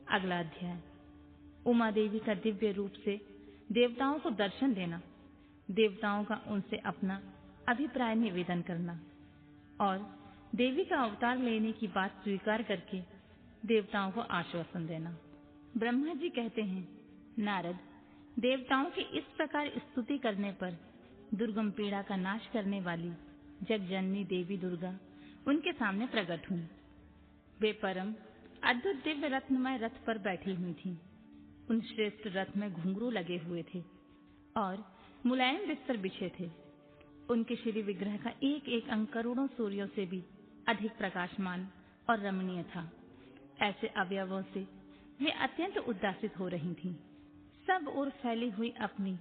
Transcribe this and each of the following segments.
अगला अध्याय। उमा देवी का दिव्य रूप से देवताओं को दर्शन देना, देवताओं का उनसे अपना अभिप्राय निवेदन करना और देवी का अवतार लेने की बात स्वीकार करके देवताओं को आश्वासन देना। ब्रह्मा जी कहते हैं, नारद, देवताओं की इस प्रकार स्तुति करने पर दुर्गम पीड़ा का नाश करने वाली जगजननी देवी दुर्गा उनके सामने प्रकट हुई। वे परम अद्भुत दिव्य रत्नमय रथ पर बैठी हुई थीं। उन श्रेष्ठ रथ में घुंघरू लगे हुए थे और मुलायम बिस्तर बिछे थे। उनके श्री विग्रह का एक एक अंग करोड़ों सूर्यों से भी अधिक प्रकाशमान और रमणीय था। ऐसे अवयवों से वे अत्यंत उद्दासित हो रही थीं। सब ओर फैली हुई अपनी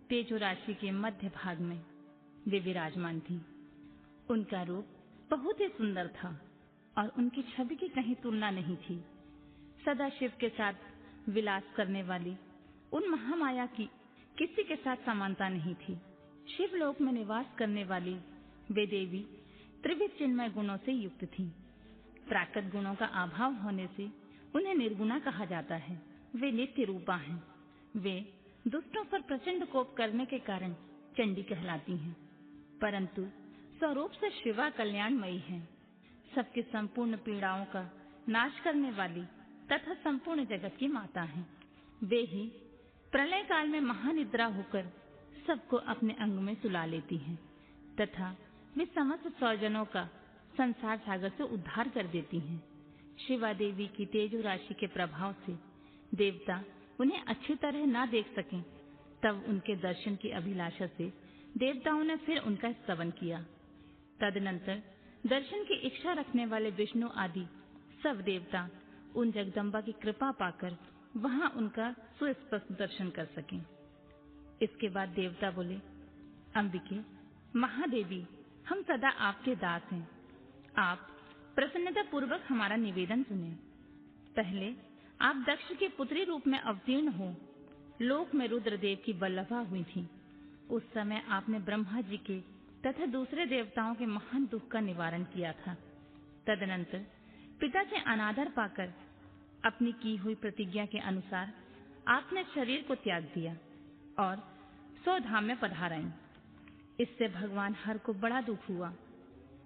तेजो राशि के मध्य भाग में वे विराजमान थीं। उनका रूप बहुत ही सुंदर था और उनकी छवि की कहीं तुलना नहीं थी। सदा शिव के साथ विलास करने वाली उन महामाया की किसी के साथ समानता नहीं थी। शिवलोक में निवास करने वाली वे देवी त्रिविध चिन्मय गुणों से युक्त थीं। प्राकृत गुणों का अभाव होने से उन्हें निर्गुणा कहा जाता है। वे नित्य रूपा हैं। वे दुष्टों पर प्रचंड कोप करने के कारण चंडी कहलाती हैं, परंतु स्वरूप से शिवा कल्याणमयी हैं। सबकी संपूर्ण पीड़ाओं का नाश करने वाली तथा संपूर्ण जगत की माता हैं। वे ही प्रलय काल में महानिद्रा होकर सबको अपने अंग में सुला लेती हैं तथा वे समस्त स्वजनों का संसार सागर से उद्धार कर देती हैं। शिवा देवी की तेजो राशि के प्रभाव से देवता उन्हें अच्छी तरह ना देख सकें, तब उनके दर्शन की अभिलाषा से देवताओं ने फिर उनका स्तवन किया। तदनंतर दर्शन की इच्छा रखने वाले विष्णु आदि सब देवता उन जगदम्बा की कृपा पाकर वहां उनका सुस्पष्ट दर्शन कर सकें। इसके बाद देवता बोले, अंबिके, महादेवी, हम सदा आपके दास हैं। आप प्रसन्नता पूर्वक हमारा निवेदन सुने। पहले आप दक्ष के पुत्री रूप में अवतीर्ण हो लोक में रुद्रदेव की वल्लभा हुई थी। उस समय आपने ब्रह्मा जी के तथा दूसरे देवताओं के महान दुख का निवारण किया था। तदनंतर पिता से अनादर पाकर अपनी की हुई प्रतिज्ञा के अनुसार आपने शरीर को त्याग दिया और 100 धाम में पधाराई। इससे भगवान हर को बड़ा दुख हुआ।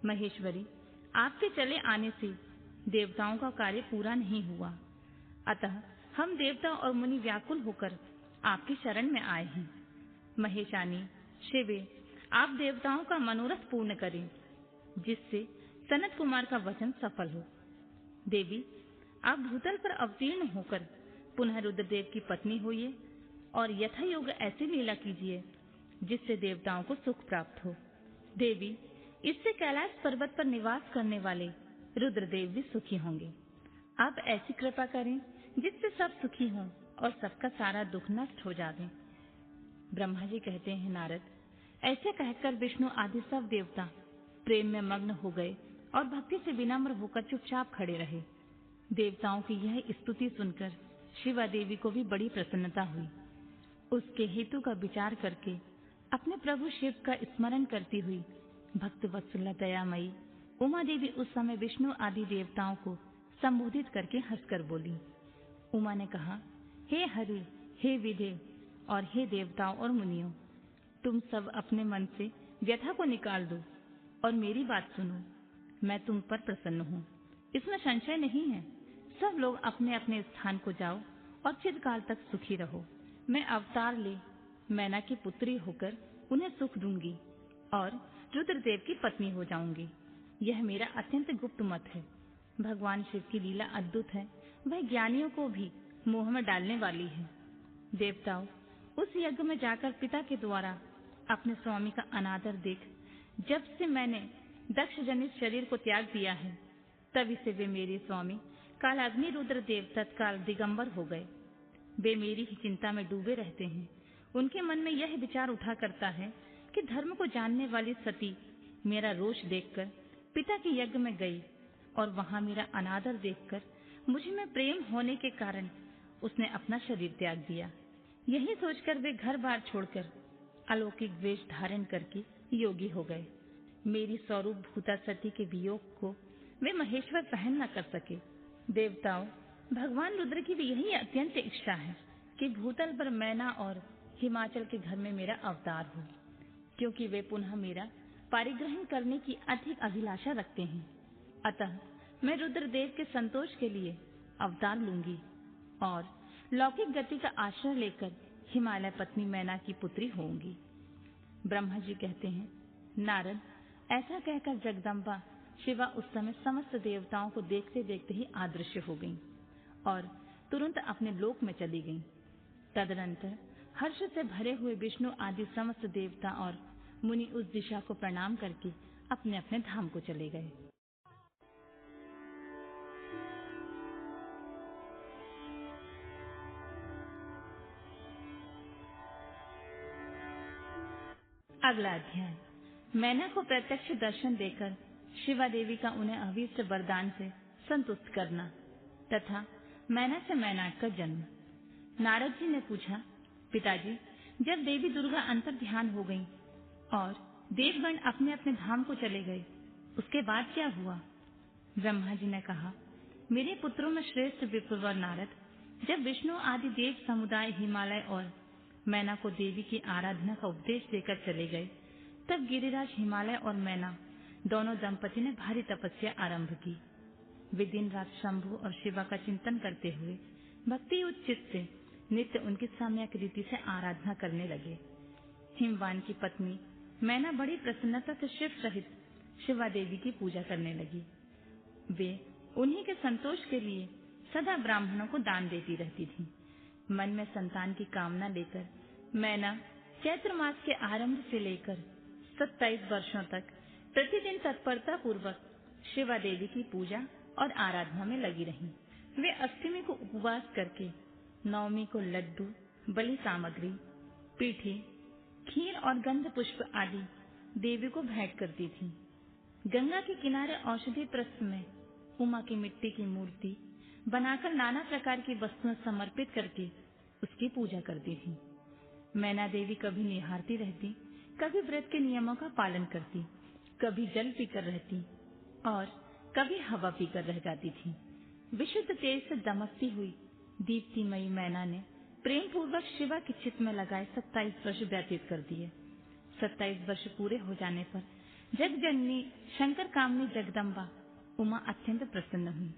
महेश्वरी, आपके चले आने से देवताओं का कार्य पूरा नहीं हुआ, अतः हम देवता और मुनि व्याकुल होकर आपकी शरण में आए हैं। महेशानी, शिवे, आप देवताओं का मनोरथ पूर्ण करें, जिससे सनत कुमार का वचन सफल हो। देवी, आप भूतल पर अवतीर्ण होकर पुनः रुद्रदेव की पत्नी होइए और यथा योग ऐसी लीला कीजिए जिससे देवताओं को सुख प्राप्त हो। देवी, इससे कैलाश पर्वत पर निवास करने वाले रुद्रदेव भी सुखी होंगे। आप ऐसी कृपा करें जिससे सब सुखी हों और सबका सारा दुख नष्ट हो जावे। ब्रह्मा जी कहते हैं, नारद, ऐसे कहकर विष्णु आदि सब देवता प्रेम में मग्न हो गए और भक्ति से विनम्र होकर चुपचाप खड़े रहे। देवताओं की यह स्तुति सुनकर शिवा देवी को भी बड़ी प्रसन्नता हुई। उसके हेतु का विचार करके अपने प्रभु शिव का स्मरण करती हुई भक्त वत्सला दयामयी उमा देवी उस समय विष्णु आदि देवताओं को संबोधित करके हंसकर बोली। उमा ने कहा, हे हरि, हे विदेव और हे देवताओं और मुनियों, तुम सब अपने मन से व्यथा को निकाल दो और मेरी बात सुनो। मैं तुम पर प्रसन्न हूँ, इसमें संशय नहीं है। सब लोग अपने अपने स्थान को जाओ और चिरकाल तक सुखी रहो। मैं अवतार ले मैना की पुत्री होकर उन्हें सुख दूंगी और रुद्रदेव की पत्नी हो जाऊंगी। यह मेरा अत्यंत गुप्त मत है। भगवान शिव की लीला अद्भुत है, वह ज्ञानियों को भी मोह में डालने वाली है। देवताओं, उस यज्ञ में जाकर पिता के द्वारा अपने स्वामी का अनादर देख जब से मैंने दक्ष जनित शरीर को त्याग दिया है, तभी से वे मेरे स्वामी कालाग्नि रुद्रदेव तत्काल दिगंबर हो गए। वे मेरी ही चिंता में डूबे रहते हैं। उनके मन में यह विचार उठा करता है कि धर्म को जानने वाली सती मेरा रोष देखकर पिता के यज्ञ में गई और वहां मेरा अनादर देखकर मुझ में प्रेम होने के कारण उसने अपना शरीर त्याग दिया। यही सोचकर वे घर बार छोड़कर अलौकिक वेश धारण करके योगी हो गए। मेरी स्वरूप भूता सती के वियोग को वे महेश्वर सहन न कर सके। देवताओं, भगवान रुद्र की भी यही अत्यंत इच्छा है कि भूतल पर मैना और हिमाचल के घर में मेरा अवतार हो, क्योंकि वे पुनः मेरा पारिग्रहण करने की अधिक अभिलाषा रखते हैं। अतः मैं रुद्रदेव के संतोष के लिए अवतार लूंगी और लौकिक गति का आश्रय लेकर हिमालय पत्नी मैना की पुत्री होंगी। ब्रह्मा जी कहते हैं, नारद, ऐसा कहकर जगदम्बा शिवा उस समय समस्त देवताओं को देखते देखते ही अदृश्य हो गईं और तुरंत अपने लोक में चली गईं। तदनंतर हर्ष से भरे हुए विष्णु आदि समस्त देवता और मुनि उस दिशा को प्रणाम करके अपने अपने धाम को चले गए। अगला अध्याय, मैना को प्रत्यक्ष दर्शन देकर शिवा देवी का उन्हें अभीष्ट वरदान से संतुष्ट करना तथा मैना से मैनाक का जन्म। नारद जी ने पूछा, पिताजी, जब देवी दुर्गा अंतर ध्यान हो गईं और देवगण अपने अपने धाम को चले गए, उसके बाद क्या हुआ? ब्रह्मा जी ने कहा, मेरे पुत्रों में श्रेष्ठ विप्रवर नारद, जब विष्णु आदि देव समुदाय हिमालय और मैना को देवी की आराधना का उपदेश देकर चले गए, तब गिरिराज हिमालय और मैना दोनों दंपति ने भारी तपस्या आरंभ की। वे दिन रात शंभु और शिवा का चिंतन करते हुए भक्ति उच्चित से नित्य उनकी सम्यक रीति से आराधना करने लगे। हिमवान की पत्नी मैना बड़ी प्रसन्नता से शिव सहित शिवा देवी की पूजा करने लगी। वे उन्हीं के संतोष के लिए सदा ब्राह्मणों को दान देती रहती थी। मन में संतान की कामना लेकर मैना चैत्र मास के आरंभ से लेकर 27 वर्षों तक प्रतिदिन तत्परता पूर्वक शिवा देवी की पूजा और आराधना में लगी रही। वे अष्टमी को उपवास करके नवमी को लड्डू, बलि सामग्री, पीठी, खीर और गंध पुष्प आदि देवी को भेंट करती थी। गंगा के किनारे औषधि प्रस्थ में उमा की मिट्टी की मूर्ति बनाकर नाना प्रकार की वस्तुएं समर्पित करके उसकी पूजा करती थी। मैना देवी कभी निहारती रहती, कभी व्रत के नियमों का पालन करती, कभी जल पीकर रहती और कभी हवा पीकर रह जाती थी। विशुद्ध तेज से दमकती हुई दीप्तिमयी मैना ने प्रेम पूर्वक शिवा की चित्त में लगाए 27 वर्ष व्यतीत कर दिए। 27 वर्ष पूरे हो जाने पर जगजननी शंकर कामनी जगदम्बा उमा अत्यंत प्रसन्न हुई।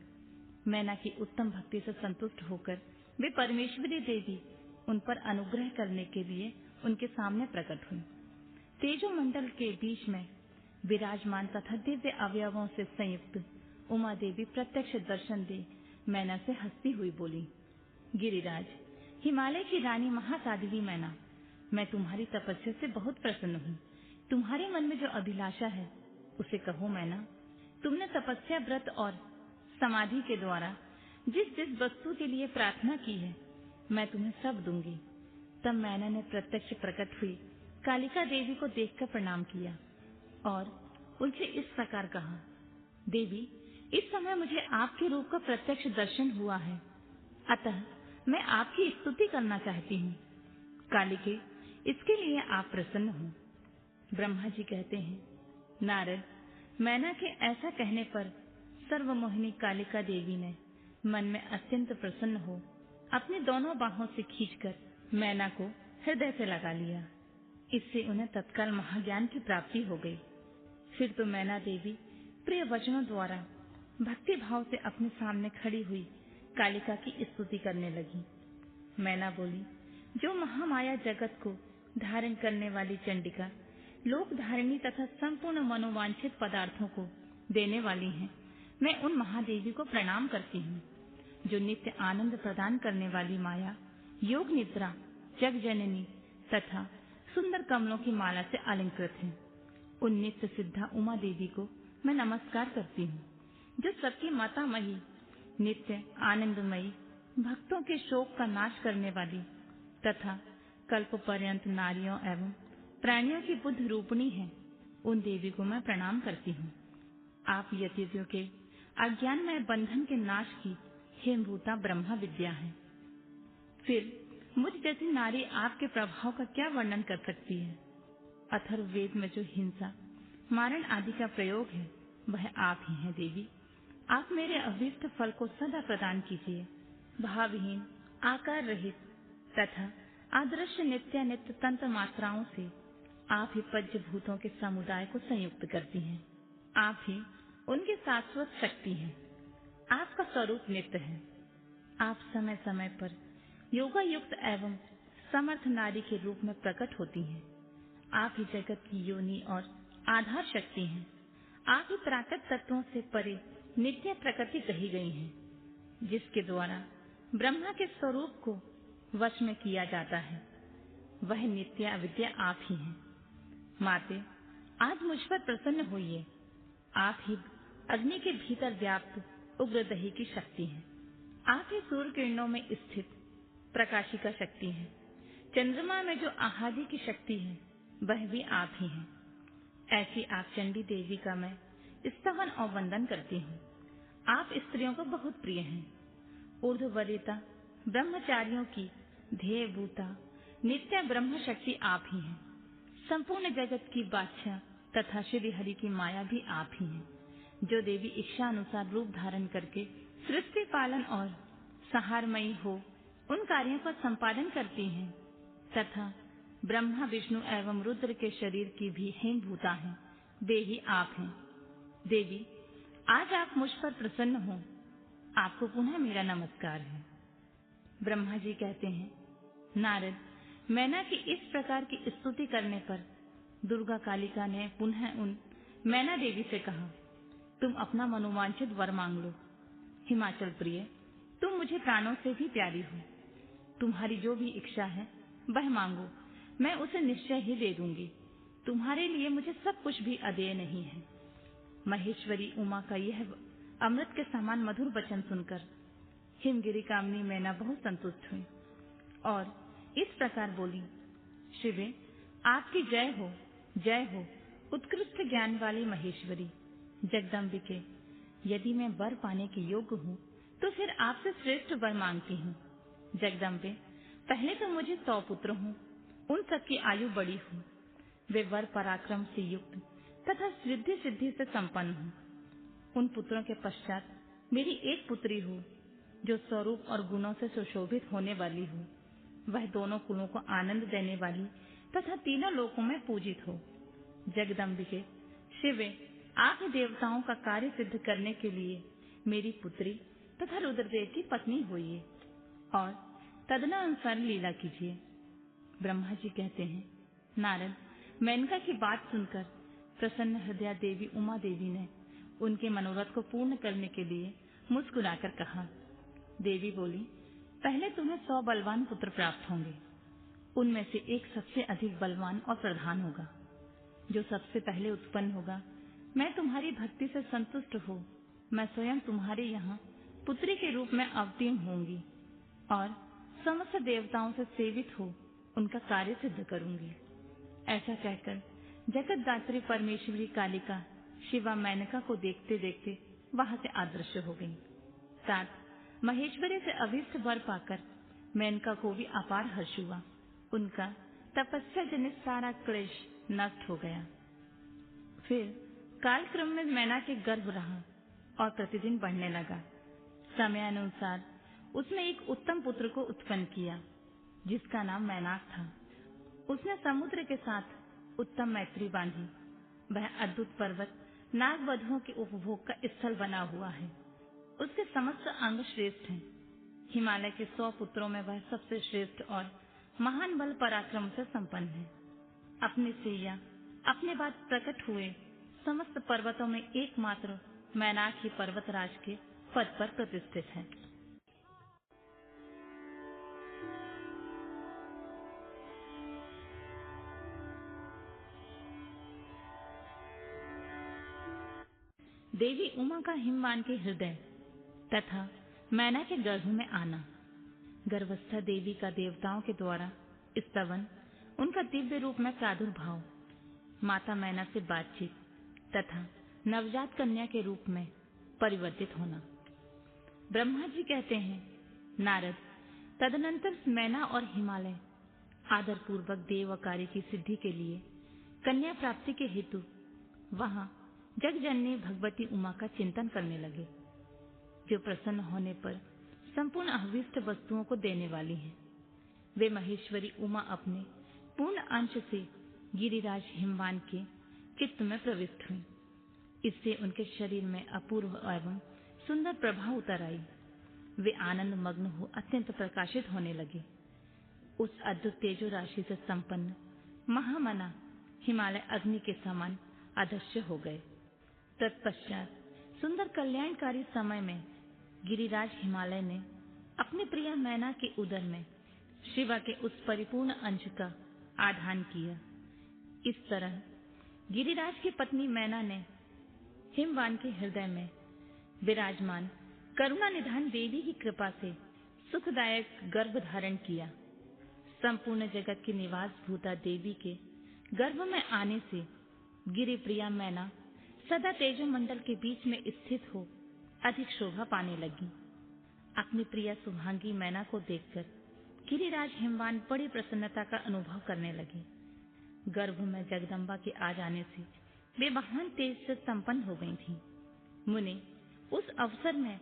मैना की उत्तम भक्ति से संतुष्ट होकर वे परमेश्वरी देवी उन पर अनुग्रह करने के लिए उनके सामने प्रकट हुई। तेजो मंडल के बीच में विराजमान तथा दिव्य अवयवों से संयुक्त उमा देवी प्रत्यक्ष दर्शन दे मैना से हंसती हुई बोली, गिरिराज, हिमालय की रानी महासाध्वी मैना, मैं तुम्हारी तपस्या से बहुत प्रसन्न हूँ। तुम्हारे मन में जो अभिलाषा है उसे कहो मैना। तुमने तपस्या, व्रत और समाधि के द्वारा जिस जिस वस्तु के लिए प्रार्थना की है, मैं तुम्हें सब दूंगी। तब मैना ने प्रत्यक्ष प्रकट हुई कालिका देवी को देखकर प्रणाम किया और उनसे इस प्रकार कहा, देवी, इस समय मुझे आपके रूप का प्रत्यक्ष दर्शन हुआ है, अतः मैं आपकी स्तुति करना चाहती हूँ। कालिके, इसके लिए आप प्रसन्न हो। ब्रह्मा जी कहते हैं, नारद, मैना के ऐसा कहने पर सर्वमोहिनी कालिका देवी ने मन में अत्यंत प्रसन्न हो अपनी दोनों बाहों से खींचकर मैना को हृदय से लगा लिया। इससे उन्हें तत्काल महाज्ञान की प्राप्ति हो गई। फिर तो मैना देवी प्रिय वचनों द्वारा भक्ति भाव से अपने सामने खड़ी हुई कालिका की स्तुति करने लगी। मैना बोली, जो महामाया जगत को धारण करने वाली चंडिका लोक धारिणी तथा संपूर्ण मनोवांछित पदार्थों को देने वाली हैं, मैं उन महादेवी को प्रणाम करती हूँ। जो नित्य आनंद प्रदान करने वाली माया, योग निद्रा, जग जननी तथा सुंदर कमलों की माला से अलंकृत है, उन नित्य सिद्धा उमा देवी को मैं नमस्कार करती हूँ। जो सबकी मातामही, नित्य आनंदमयी, भक्तों के शोक का नाश करने वाली तथा कल्प पर्यंत नारियों एवं प्राणियों की बुद्ध रूपणी है, उन देवी को मैं प्रणाम करती हूँ। आप यतियों के अज्ञान में बंधन के नाश की हेमभूता ब्रह्मा विद्या है। फिर मुझ जैसी नारी आपके प्रभाव का क्या वर्णन कर सकती है। अथर्ववेद में जो हिंसा, मारण आदि का प्रयोग है, वह आप ही हैं देवी। आप मेरे अभीष्ट फल को सदा प्रदान कीजिए। भावहीन, आकार रहित तथा आदर्श नित्यानित्य तंत्र मात्राओं से आप ही पंचभूतों के समुदाय को संयुक्त करती हैं। आप ही उनकी शाश्वत शक्ति हैं। आपका स्वरूप नित्य है। आप समय समय पर योगा युक्त एवं समर्थ नारी के रूप में प्रकट होती हैं। आप ही जगत की योनि और आधार शक्ति हैं। आप ही प्राकृत तत्वों से परे नित्य प्रकृति कही गई हैं, जिसके द्वारा ब्रह्मा के स्वरूप को वश में किया जाता है। वह नित्य अविद्या आप ही हैं। माते, आज मुझ पर प्रसन्न होइए। आप ही अग्नि के भीतर व्याप्त उग्र दही की शक्ति हैं। आप ही सूर्य किरणों में स्थित प्रकाशिका शक्ति हैं। चंद्रमा में जो आहादी की शक्ति है, वह भी आप ही हैं। ऐसी आप चंडी देवी का मैं स्तवन और वंदन करती हूँ। आप स्त्रियों को बहुत प्रिय हैं। ऊर्ध्ववरिता ब्रह्मचारियों की ध्येय भूता नित्य ब्रह्म शक्ति आप ही हैं। संपूर्ण जगत की बादशाह तथा श्री हरि की माया भी आप ही हैं, जो देवी इच्छा अनुसार रूप धारण करके सृष्टि पालन और संहारमयी हो उन कार्यों का संपादन करती हैं तथा ब्रह्मा विष्णु एवं रुद्र के शरीर की भी हेम भूता हैं। वे ही आप हैं। देवी, आज आप मुझ पर प्रसन्न हो। आपको पुनः मेरा नमस्कार है। ब्रह्मा जी कहते हैं, नारद, मैना की इस प्रकार की स्तुति करने पर दुर्गा कालिका ने पुनः उन मैना देवी से कहा, तुम अपना मनोवांछित वर मांग लो। हिमाचल प्रिय, तुम मुझे प्राणों से भी प्यारी हो। तुम्हारी जो भी इच्छा है वह मांगो, मैं उसे निश्चय ही दे दूंगी। तुम्हारे लिए मुझे सब कुछ भी अदेय नहीं है। महेश्वरी उमा का यह अमृत के समान मधुर वचन सुनकर हिमगिरी कामनी मैना बहुत संतुष्ट हुई और इस प्रकार बोली, शिवे, आपकी जय हो, उत्कृष्ट ज्ञान वाली महेश्वरी, जगदम्बिके। यदि मैं वर पाने के योग्य हूँ तो फिर आपसे श्रेष्ठ वर मांगती हूँ। जगदम्बे, पहले तो मुझे 100 पुत्र हों, उन सबकी आयु बड़ी हो, वे वर पराक्रम से युक्त तथा सिद्धि सिद्धि से संपन्न हो। उन पुत्रों के पश्चात मेरी एक पुत्री हो, जो स्वरूप और गुणों से सुशोभित होने वाली हो। वह दोनों कुलों को आनंद देने वाली तथा तीनों लोकों में पूजित हो। जगदम्बिके, शिवे, आप ही देवताओं का कार्य सिद्ध करने के लिए मेरी पुत्री तथा रुद्रदेव की पत्नी होइए और तदनुसार लीला कीजिए। ब्रह्मा जी कहते हैं, नारद, मेनका की बात सुनकर प्रसन्न हृदया देवी उमा देवी ने उनके मनोरथ को पूर्ण करने के लिए मुस्कुराकर कहा। देवी बोली, पहले तुम्हें 100 बलवान पुत्र प्राप्त होंगे। उनमें से एक सबसे अधिक बलवान और प्रधान होगा। जो सबसे पहले उत्पन्न होगा, मैं तुम्हारी भक्ति से संतुष्ट हो मैं स्वयं तुम्हारे यहाँ पुत्री के रूप में अवतीर्ण होंगी और समस्त देवताओं से सेवित हो उनका कार्य सिद्ध करूंगी। ऐसा कहकर जगतदात्री परमेश्वरी कालिका शिवा मेनका को देखते देखते वहां से अदृश्य हो गई। साथ महेश्वरी से अभीष्ट वर पाकर मेनका को भी अपार हर्ष हुआ। उनका तपस्या जनित सारा क्लेश नष्ट हो गया। फिर कालक्रम में मैना के गर्भ रहा और प्रतिदिन बढ़ने लगा। समयानुसार उसने एक उत्तम पुत्र को उत्पन्न किया, जिसका नाम मैनाक था। उसने समुद्र के साथ उत्तम मैत्री बांधी। वह अद्भुत पर्वत नागवधुओं के उपभोग का स्थल बना हुआ है। उसके समस्त अंग श्रेष्ठ हैं। हिमालय के 100 पुत्रों में वह सबसे श्रेष्ठ और महान बल पराक्रम से संपन्न है। अपने सैया अपने बाद प्रकट हुए समस्त पर्वतों में एकमात्र मैनाक ही पर्वतराज के पद पर प्रतिष्ठित है। देवी उमा का हिमवान के हृदय तथा मैना के गर्भ में आना, गर्भस्था देवी का देवताओं के द्वारा स्तवन, उनका दिव्य रूप में प्रादुर्भाव, माता मैना से बातचीत तथा नवजात कन्या के रूप में परिवर्तित होना। ब्रह्मा जी कहते हैं, नारद, तदनंतर मैना और हिमालय आदर पूर्वक देव कार्य की सिद्धि के लिए कन्या प्राप्ति के हेतु वहां जगजननी भगवती उमा का चिंतन करने लगे, जो प्रसन्न होने पर संपूर्ण अभीष्ट वस्तुओं को देने वाली हैं। वे महेश्वरी उमा अपने पूर्ण अंश से गिरिराज हिमवान के चित्त में प्रविष्ट हुई। इससे उनके शरीर में अपूर्व एवं सुंदर प्रभा उतर आई। वे आनंद मग्न हो अत्यंत प्रकाशित होने लगे। उस अद्भुत तेजो राशि से संपन्न महामना हिमालय अग्नि के समान अदृश्य हो गए। तत्पश्चात सुंदर कल्याणकारी समय में गिरिराज हिमालय ने अपनी प्रिय मैना के उदर में शिवा के उस परिपूर्ण अंश का आधान किया। इस तरह गिरिराज की पत्नी मैना ने हिमवान के हृदय में विराजमान करुणा निधान देवी की कृपा से सुखदायक गर्भ धारण किया। संपूर्ण जगत की निवास भूता देवी के गर्भ में आने से गिरि प्रिया मैना सदा तेजोमंडल के बीच में स्थित हो अधिक शोभा पाने लगी। अपनी प्रिया शुभांगी मैना को देखकर गिरिराज हिमवान बड़ी प्रसन्नता का अनुभव करने लगे। गर्भ में जगदम्बा के आ जाने से वे महान तेज से संपन्न हो गई थीं। मुनि उस अवसर में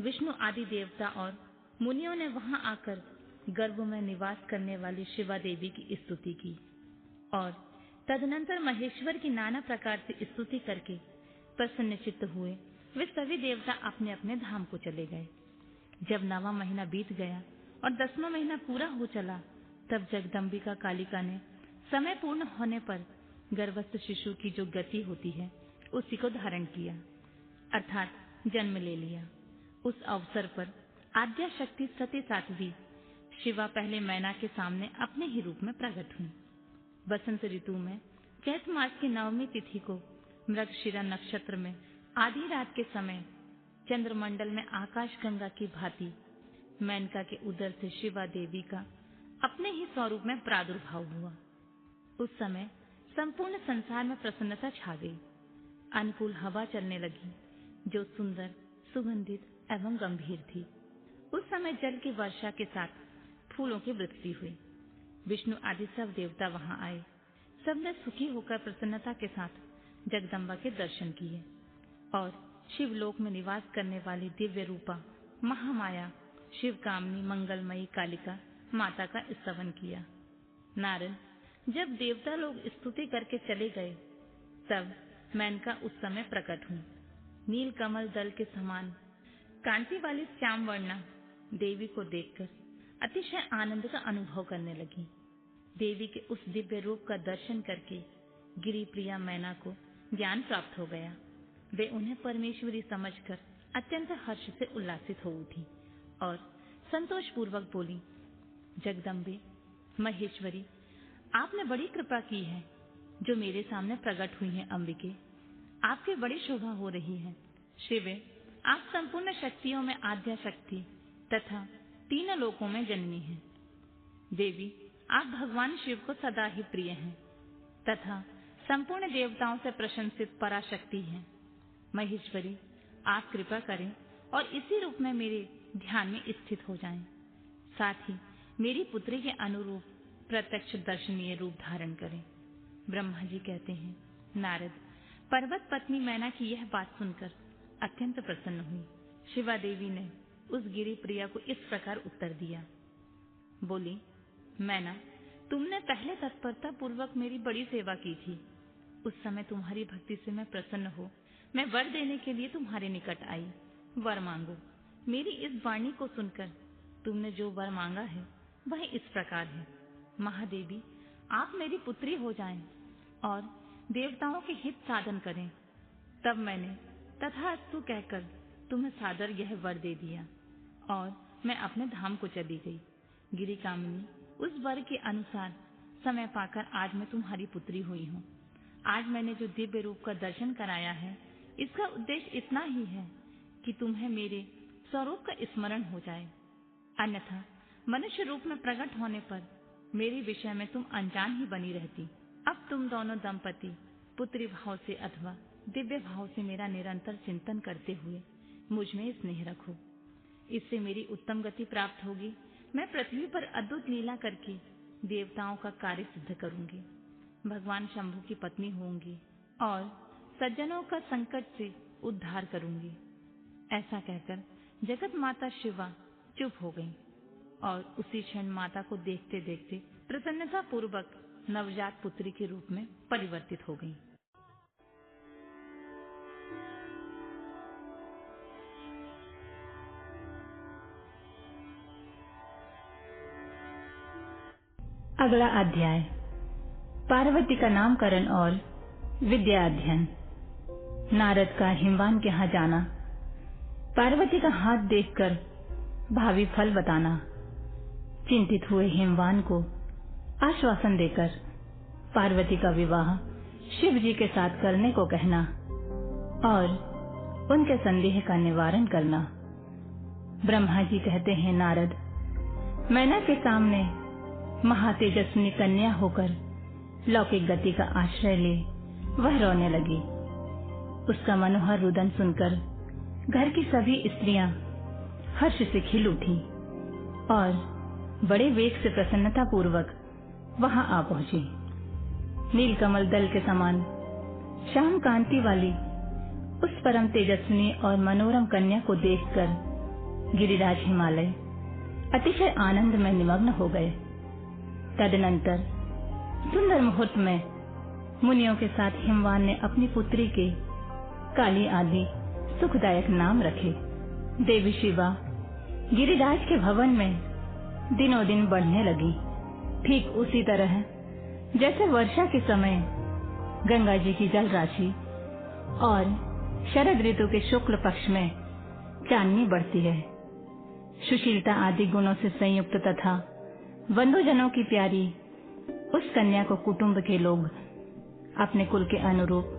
विष्णु आदि देवता और मुनियों ने वहां आकर गर्भ में निवास करने वाली शिवा देवी की स्तुति की और तदनंतर महेश्वर की नाना प्रकार से स्तुति करके प्रसन्नचित्त हुए वे सभी देवता अपने अपने धाम को चले गए। जब 9वां महीना बीत गया और 10वां महीना पूरा हो चला, तब जगदम्बिका कालिका ने समय पूर्ण होने पर गर्भस्थ शिशु की जो गति होती है उसी को धारण किया, अर्थात जन्म ले लिया। उस अवसर पर आद्या शक्ति सती साध्वी शिवा पहले मैना के सामने अपने ही रूप में प्रकट हुई। बसंत ऋतु में चैत मास की 9वीं तिथि को मृगशिरा नक्षत्र में आधी रात के समय चंद्रमंडल में आकाश गंगा की भांति मेनका के उदर से शिवा देवी का अपने ही स्वरूप में प्रादुर्भाव हुआ। उस समय संपूर्ण संसार में प्रसन्नता छा गई। अनुकूल हवा चलने लगी जो सुंदर, सुगंधित एवं गंभीर थी। उस समय जल की वर्षा के साथ फूलों की वृष्टि हुई। विष्णु आदि सब देवता वहां आए। सबने सुखी होकर प्रसन्नता के साथ जगदम्बा के दर्शन किए और शिवलोक में निवास करने वाली दिव्य रूपा महामाया शिव कामनी मंगलमयी कालिका माता का स्तवन किया। नारद, जब देवता लोग स्तुति करके चले गए, तब मेनका उस समय प्रकट हुई। नील कमल दल के समान कांति वाली श्याम वर्णा देवी को देखकर अतिशय आनंद का अनुभव करने लगी। देवी के उस दिव्य रूप का दर्शन करके गिरि प्रिया मैना को ज्ञान प्राप्त हो गया। वे उन्हें परमेश्वरी समझकर अत्यंत हर्ष से उल्लासित हो उठी और संतोष पूर्वक बोली, जगदम्बे, महेश्वरी, आपने बड़ी कृपा की है जो मेरे सामने प्रकट हुई है। अंबिके, आपकी बड़ी शोभा हो रही है। शिवे, आप संपूर्ण शक्तियों में आद्या शक्ति तथा तीनों लोकों में जननी हैं। देवी, आप भगवान शिव को सदा ही प्रिय हैं तथा संपूर्ण देवताओं से प्रशंसित पराशक्ति हैं। महेश्वरी, आप कृपा करें और इसी रूप में मेरे ध्यान में स्थित हो जाएं। साथ ही मेरी पुत्री के अनुरूप प्रत्यक्ष दर्शनीय रूप धारण करें। ब्रह्मा जी कहते हैं, नारद, पर्वत पत्नी मैना की यह बात सुनकर अत्यंत प्रसन्न हुई। शिवा देवी ने उस गिरि प्रिया को इस प्रकार उत्तर दिया। बोली, मैना, तुमने पहले तत्परता पूर्वक मेरी बड़ी सेवा की थी। उस समय तुम्हारी भक्ति से मैं प्रसन्न हो मैं वर देने के लिए तुम्हारे निकट आई। वर मांगो। मेरी इस वाणी को सुनकर तुमने जो वर मांगा है वह इस प्रकार है। महादेवी, आप मेरी पुत्री हो जाएं और देवताओं के हित साधन करें। तब मैंने तथास्तु कहकर तुम्हें सादर यह वर दे दिया और मैं अपने धाम को चली गई। गिरि कामिनी, उस वर के अनुसार समय पाकर आज मैं तुम्हारी पुत्री हुई हूँ। आज मैंने जो दिव्य रूप का दर्शन कराया है, इसका उद्देश्य इतना ही है कि तुम्हें मेरे स्वरूप का स्मरण हो जाए। अन्यथा मनुष्य रूप में प्रकट होने पर मेरे विषय में तुम अनजान ही बनी रहती। अब तुम दोनों दंपति पुत्री भाव से अथवा दिव्य भाव से मेरा निरंतर चिंतन करते हुए मुझ में स्नेह रखो। इससे मेरी उत्तम गति प्राप्त होगी। मैं पृथ्वी पर अद्भुत लीला करके देवताओं का कार्य सिद्ध करूंगी। भगवान शंभु की पत्नी होंगी और सज्जनों का संकट से उद्धार करूंगी। ऐसा कहकर जगत माता शिवा चुप हो गईं और उसी क्षण माता को देखते देखते प्रसन्नता पूर्वक नवजात पुत्री के रूप में परिवर्तित हो गईं। अगला अध्याय, पार्वती का नामकरण और विद्या अध्ययन। नारद का हिमवान के यहाँ जाना, पार्वती का हाथ देखकर भावी फल बताना, चिंतित हुए हिमवान को आश्वासन देकर पार्वती का विवाह शिव जी के साथ करने को कहना और उनके संदेह का निवारण करना। ब्रह्मा जी कहते हैं, नारद, मैना के सामने महातेजस्विनी कन्या होकर लौकिक गति का आश्रय ले वह रोने लगी। उसका मनोहर रुदन सुनकर घर की सभी स्त्रियां हर्ष से खिल उठी और बड़े वेग से प्रसन्नता पूर्वक वहां आ पहुंची। नीलकमल दल के समान श्याम कांति वाली उस परम तेजस्विनी और मनोरम कन्या को देखकर गिरिराज हिमालय अतिशय आनंद में निमग्न हो गए। तदनंतर सुंदर मुहूर्त में मुनियों के साथ हिमवान ने अपनी पुत्री के काली आदि सुखदायक नाम रखे। देवी शिवा गिरिराज के भवन में दिनों दिन बढ़ने लगी, ठीक उसी तरह जैसे वर्षा के समय गंगा जी की जल राशि और शरद ऋतु के शुक्ल पक्ष में चांदनी बढ़ती है। सुशीलता आदि गुणों से संयुक्त तथा बंधुजनों की प्यारी उस कन्या को कुटुंब के लोग अपने कुल के अनुरूप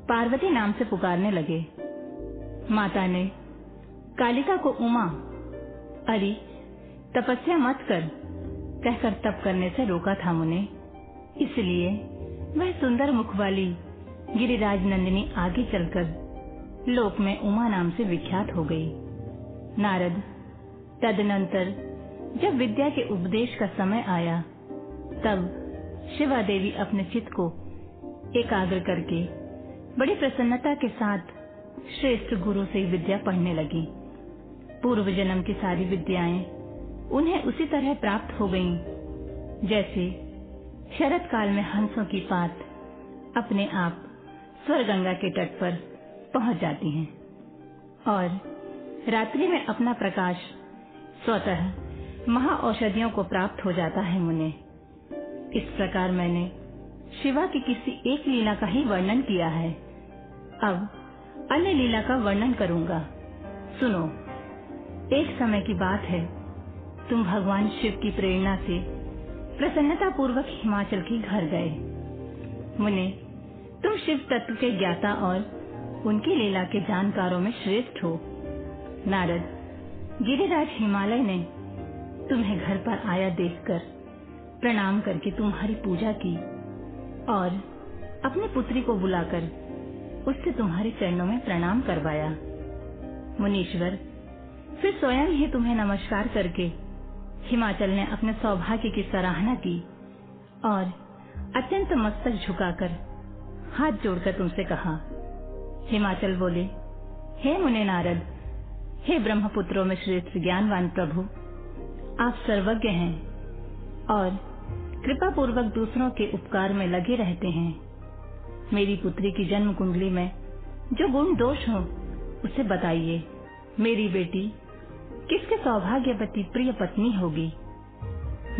पार्वती नाम से पुकारने लगे। माता ने कालिका को उमा, अरे तपस्या मत कर कहकर तप करने से रोका था मुने, इसलिए वह सुंदर मुख वाली गिरिराज नंदिनी आगे चलकर लोक में उमा नाम से विख्यात हो गई। नारद, तदनंतर जब विद्या के उपदेश का समय आया, तब शिवा देवी अपने चित्त को एकाग्र करके बड़ी प्रसन्नता के साथ श्रेष्ठ गुरु से विद्या पढ़ने लगी। पूर्व जन्म की सारी विद्याएं उन्हें उसी तरह प्राप्त हो गईं, जैसे शरद काल में हंसों की पात अपने आप स्वर्गंगा के तट पर पहुंच जाती हैं और रात्रि में अपना प्रकाश स्वतः महाऔषधियों को प्राप्त हो जाता है। मुने, इस प्रकार मैंने शिवा की किसी एक लीला का ही वर्णन किया है। अब अन्य लीला का वर्णन करूंगा, सुनो। एक समय की बात है, तुम भगवान शिव की प्रेरणा से प्रसन्नता पूर्वक हिमाचल की घर गए। मुने, तुम शिव तत्व के ज्ञाता और उनकी लीला के जानकारों में श्रेष्ठ हो। नारद, गिरिराज हिमालय ने तुम्हें घर पर आया देखकर प्रणाम करके तुम्हारी पूजा की और अपनी पुत्री को बुलाकर उससे तुम्हारे चरणों में प्रणाम करवाया। मुनीश्वर फिर स्वयं ही तुम्हें नमस्कार करके हिमाचल ने अपने सौभाग्य की सराहना की और अत्यंत मस्तक झुकाकर हाथ जोड़कर तुमसे कहा। हिमाचल बोले, हे मुने नारद, हे ब्रह्मपुत्रों में श्रेष्ठ ज्ञानवान प्रभु, आप सर्वज्ञ हैं और कृपा पूर्वक दूसरों के उपकार में लगे रहते हैं। मेरी पुत्री की जन्म कुंडली में जो गुण दोष हो उसे बताइए। मेरी बेटी किसके सौभाग्यवती प्रिय पत्नी होगी?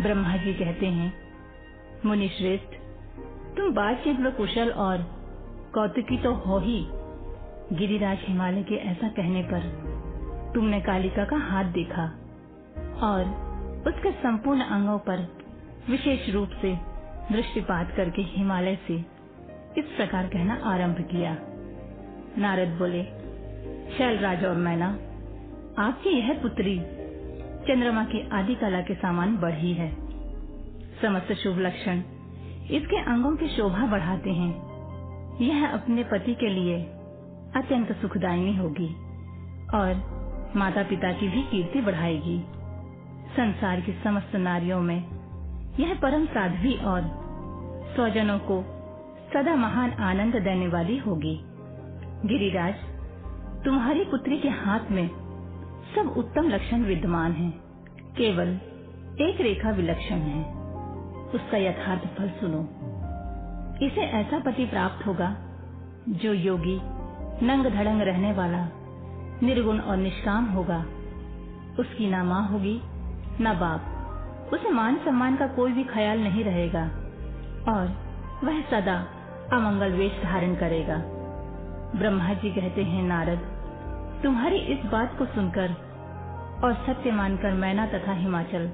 ब्रह्मा जी कहते हैं, मुनि श्रेष्ठ, तुम बातचीत व कुशल और कौतुकी तो हो ही। गिरिराज हिमालय के ऐसा कहने पर तुमने कालिका का हाथ देखा और उसके संपूर्ण अंगों पर विशेष रूप से दृष्टिपात करके हिमालय से इस प्रकार कहना आरंभ किया। नारद बोले, शैलराज और मैना, आपकी यह पुत्री चंद्रमा की आदि कला के समान बढ़ी है। समस्त शुभ लक्षण इसके अंगों की शोभा बढ़ाते हैं। यह अपने पति के लिए अत्यंत सुखदायिनी होगी और माता पिता की भी कीर्ति बढ़ाएगी। संसार की समस्त नारियों में यह परम साध्वी और स्वजनों को सदा महान आनंद देने वाली होगी। गिरिराज, तुम्हारी पुत्री के हाथ में सब उत्तम लक्षण विद्यमान हैं, केवल एक रेखा विलक्षण है। उसका यथार्थ फल सुनो। इसे ऐसा पति प्राप्त होगा जो योगी, नंग धड़ंग रहने वाला, निर्गुण और निष्काम होगा। उसकी ना माँ होगी ना बाप। उसे मान सम्मान का कोई भी ख्याल नहीं रहेगा और वह सदा अमंगल वेश धारण करेगा। ब्रह्मा जी कहते हैं, नारद, तुम्हारी इस बात को सुनकर और सत्य मानकर मैना तथा हिमाचल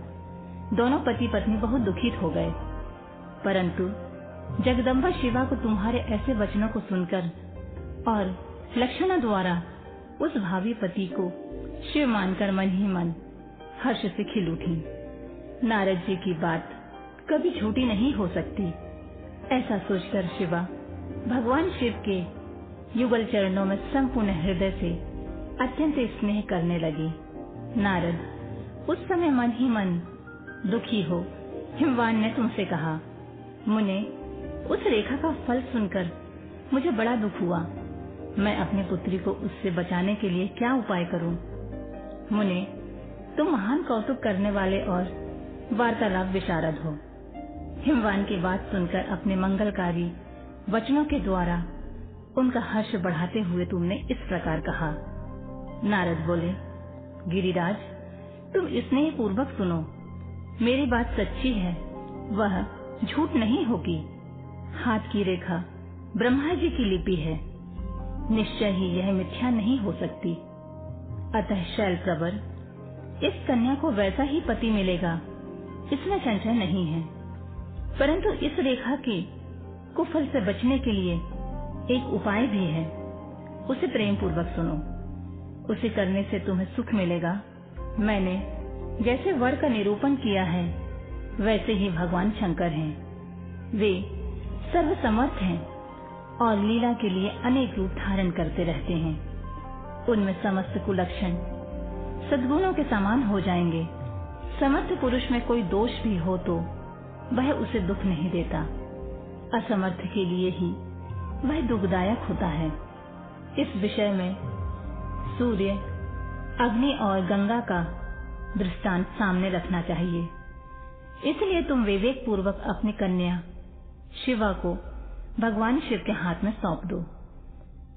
दोनों पति पत्नी बहुत दुखित हो गए। परंतु जगदम्बा शिवा को तुम्हारे ऐसे वचनों को सुनकर और लक्षणों द्वारा उस भावी पति को शिव मानकर मन ही मन हर्ष से खिल उठी। नारद जी की बात कभी झूठी नहीं हो सकती। ऐसा सोचकर शिवा भगवान शिव के युगल चरणों में संपूर्ण हृदय से अत्यंत स्नेह करने लगी। नारद, उस समय मन ही मन दुखी हो हिमवान ने तुमसे कहा, मुने, उस रेखा का फल सुनकर मुझे बड़ा दुख हुआ। मैं अपनी पुत्री को उससे बचाने के लिए क्या उपाय करूं? मुने, तुम महान कौतुक करने वाले और वार्तालाप विशारद हो। हिमवान की बात सुनकर अपने मंगलकारी वचनों के द्वारा उनका हर्ष बढ़ाते हुए तुमने इस प्रकार कहा। नारद बोले, गिरिराज, तुम स्नेह पूर्वक सुनो। मेरी बात सच्ची है, वह झूठ नहीं होगी। हाथ की रेखा ब्रह्मा जी की लिपि है, निश्चय ही यह मिथ्या नहीं हो सकती। अतः शैल प्रवर, इस कन्या को वैसा ही पति मिलेगा, इसमें संशय नहीं है। परंतु इस रेखा के कुफल से बचने के लिए एक उपाय भी है, उसे प्रेम पूर्वक सुनो। उसे करने से तुम्हें सुख मिलेगा। मैंने जैसे वर का निरूपण किया है वैसे ही भगवान शंकर हैं। वे सर्वसमर्थ हैं और लीला के लिए अनेक रूप धारण करते रहते हैं। उनमें समस्त कुलक्षण सद्गुणों के समान हो जाएंगे। समर्थ पुरुष में कोई दोष भी हो तो वह उसे दुख नहीं देता। असमर्थ के लिए ही वह दुखदायक होता है। इस विषय में सूर्य, अग्नि और गंगा का दृष्टांत सामने रखना चाहिए। इसलिए तुम विवेक पूर्वक अपनी कन्या शिवा को भगवान शिव के हाथ में सौंप दो।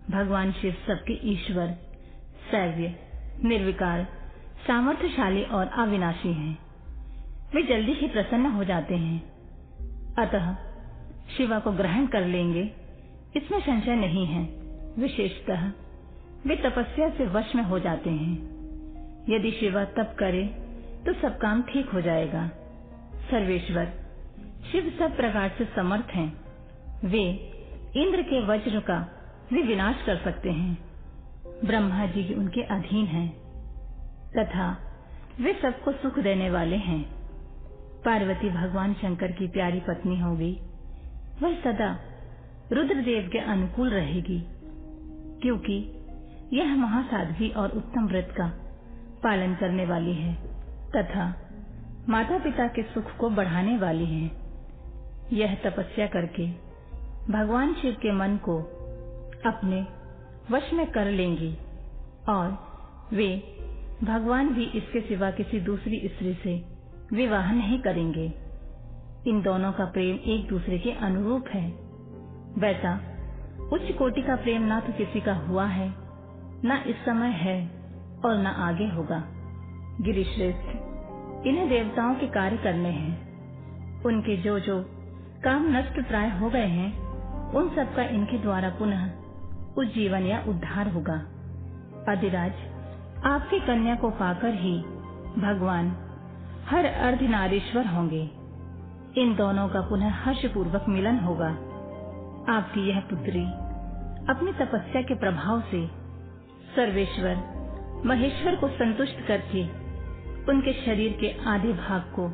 भगवान शिव सबके ईश्वर, शैव्य, निर्विकार, सामर्थ्यशाली और अविनाशी हैं। वे जल्दी ही प्रसन्न हो जाते हैं। अतः शिवा को ग्रहण कर लेंगे, इसमें संशय नहीं है। विशेषतः वे तपस्या से वश में हो जाते हैं। यदि शिवा तप करे तो सब काम ठीक हो जाएगा। सर्वेश्वर शिव सब प्रकार से समर्थ हैं। वे इंद्र के वज्र का भी विनाश कर सकते हैं। ब्रह्मा जी उनके अधीन हैं तथा वे सबको सुख देने वाले हैं। पार्वती भगवान शंकर की प्यारी पत्नी होगी। वह सदा रुद्रदेव के अनुकूल रहेगी, क्योंकि यह महासाध्वी और उत्तम व्रत का पालन करने वाली है तथा माता पिता के सुख को बढ़ाने वाली है। यह तपस्या करके भगवान शिव के मन को अपने वश में कर लेंगी और वे भगवान भी इसके सिवा किसी दूसरी स्त्री से विवाह नहीं करेंगे। इन दोनों का प्रेम एक दूसरे के अनुरूप है। वैसा उच्च कोटि का प्रेम ना तो किसी का हुआ है, ना इस समय है और ना आगे होगा। गिरिश्रेष्ठ, इन्हें देवताओं के कार्य करने हैं। उनके जो जो काम नष्ट प्राय हो गए हैं, उन सब का इनके द्वारा पुनः उज्जीवन या उद्धार होगा। अधिराज, आपकी कन्या को पाकर ही भगवान हर अर्धनारीश्वर होंगे। इन दोनों का पुनः हर्ष पूर्वक मिलन होगा। आपकी यह पुत्री अपनी तपस्या के प्रभाव से सर्वेश्वर महेश्वर को संतुष्ट करके उनके शरीर के आधे भाग को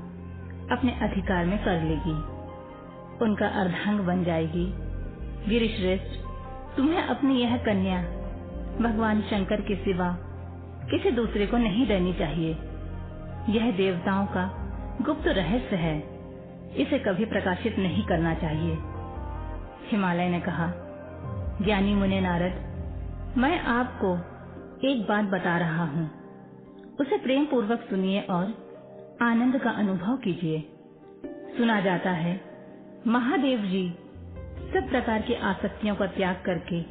अपने अधिकार में कर लेगी, उनका अर्धांग बन जाएगी। गिरिश्रेष्ठ, तुम्हें अपनी यह कन्या भगवान शंकर के सिवा किसी दूसरे को नहीं देनी चाहिए। यह देवताओं का गुप्त रहस्य है, इसे कभी प्रकाशित नहीं करना चाहिए। हिमालय ने कहा, ज्ञानी मुने नारद, मैं आपको एक बात बता रहा हूँ। उसे प्रेम पूर्वक सुनिए और आनंद का अनुभव कीजिए। सुना जाता है महादेव जी सब प्रकार की आसक्तियों का त्याग करके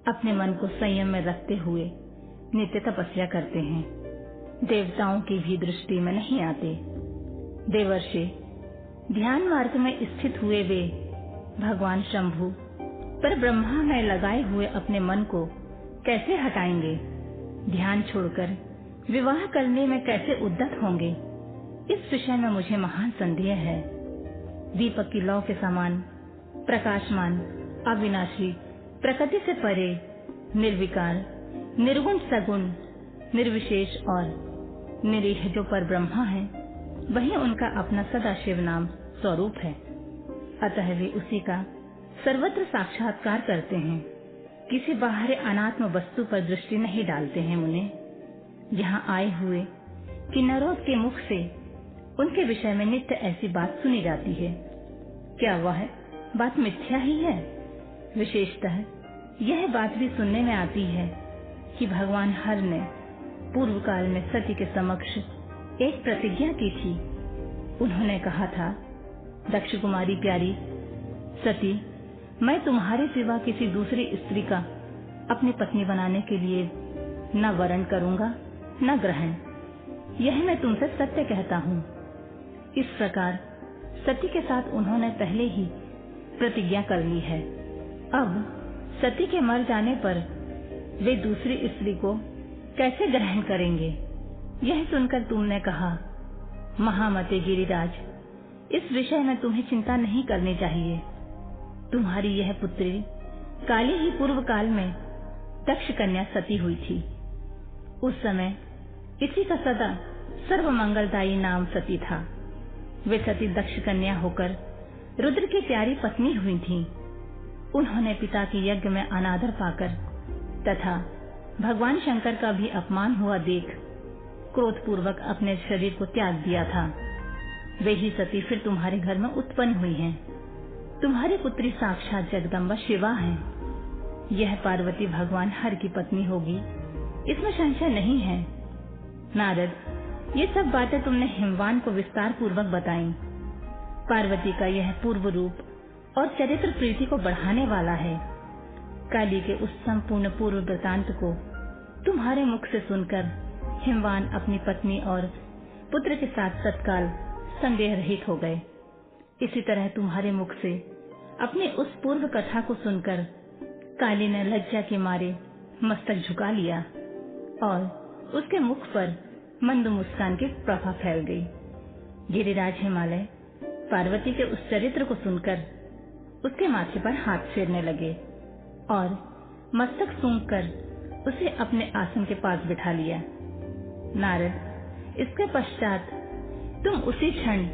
अपने मन को संयम में रखते हुए नित्य तपस्या करते हैं। देवताओं की भी दृष्टि में नहीं आते। देवर्षि ध्यान मार्ग में स्थित हुए वे भगवान शंभु पर ब्रह्मा में लगाए हुए अपने मन को कैसे हटाएंगे? ध्यान छोड़कर विवाह करने में कैसे उद्यत होंगे? इस विषय में मुझे महान संदेह है। दीपक की लौ के समान प्रकाशमान, अविनाशी, प्रकृति से परे, निर्विकार, निर्गुण, सगुण, निर्विशेष और निरीह जो पर ब्रह्मा है, वही उनका अपना सदाशिव नाम स्वरूप है। अतः वे उसी का सर्वत्र साक्षात्कार करते हैं। किसी बाहरी अनात्म वस्तु पर दृष्टि नहीं डालते हैं। मुने यहाँ आए हुए किन्नरों के मुख से उनके विषय में नित्य ऐसी बात सुनी जाती है। क्या वह बात मिथ्या ही है? विशेषतः यह बात भी सुनने में आती है कि भगवान हर ने पूर्व काल में सती के समक्ष एक प्रतिज्ञा की थी। उन्होंने कहा था, दक्ष कुमारी प्यारी सती, मैं तुम्हारे सिवा किसी दूसरी स्त्री का अपनी पत्नी बनाने के लिए न वरण करूंगा न ग्रहण। यह मैं तुमसे सत्य कहता हूँ। इस प्रकार सती के साथ उन्होंने पहले ही प्रतिज्ञा कर ली है। अब सती के मर जाने पर वे दूसरी स्त्री को कैसे ग्रहण करेंगे? यह सुनकर तुमने कहा, महामते गिरिराज, इस विषय में तुम्हें चिंता नहीं करनी चाहिए। तुम्हारी यह पुत्री काली ही पूर्व काल में दक्ष कन्या सती हुई थी। उस समय इसी का सदा सर्व मंगलदायी नाम सती था। वे सती दक्ष कन्या होकर रुद्र की प्यारी पत्नी हुई थी। उन्होंने पिता के यज्ञ में अनादर पाकर तथा भगवान शंकर का भी अपमान हुआ देख क्रोध पूर्वक अपने शरीर को त्याग दिया था। वे ही सती फिर तुम्हारे घर में उत्पन्न हुई हैं। तुम्हारी पुत्री साक्षात जगदम्बा शिवा है। यह पार्वती भगवान हर की पत्नी होगी, इसमें संशय नहीं है। नारद, ये सब बातें तुमने हिमवान को विस्तार पूर्वक बताई। पार्वती का यह पूर्व रूप और चरित्र प्रीति को बढ़ाने वाला है। काली के उस संपूर्ण पूर्व वृतांत को तुम्हारे मुख से सुनकर हिमवान अपनी पत्नी और पुत्र के साथ तत्काल संदेह रहित हो गए। इसी तरह तुम्हारे मुख से अपनी उस पूर्व कथा को सुनकर काली ने लज्जा के मारे मस्तक झुका लिया और उसके मुख पर मंद मुस्कान की प्रभा फैल गई। गिरिराज हिमालय पार्वती के उस चरित्र को सुनकर उसके माथे पर हाथ फेरने लगे और मस्तक सूंघकर उसे अपने आसन के पास बिठा लिया। नारद, इसके पश्चात तुम उसी क्षण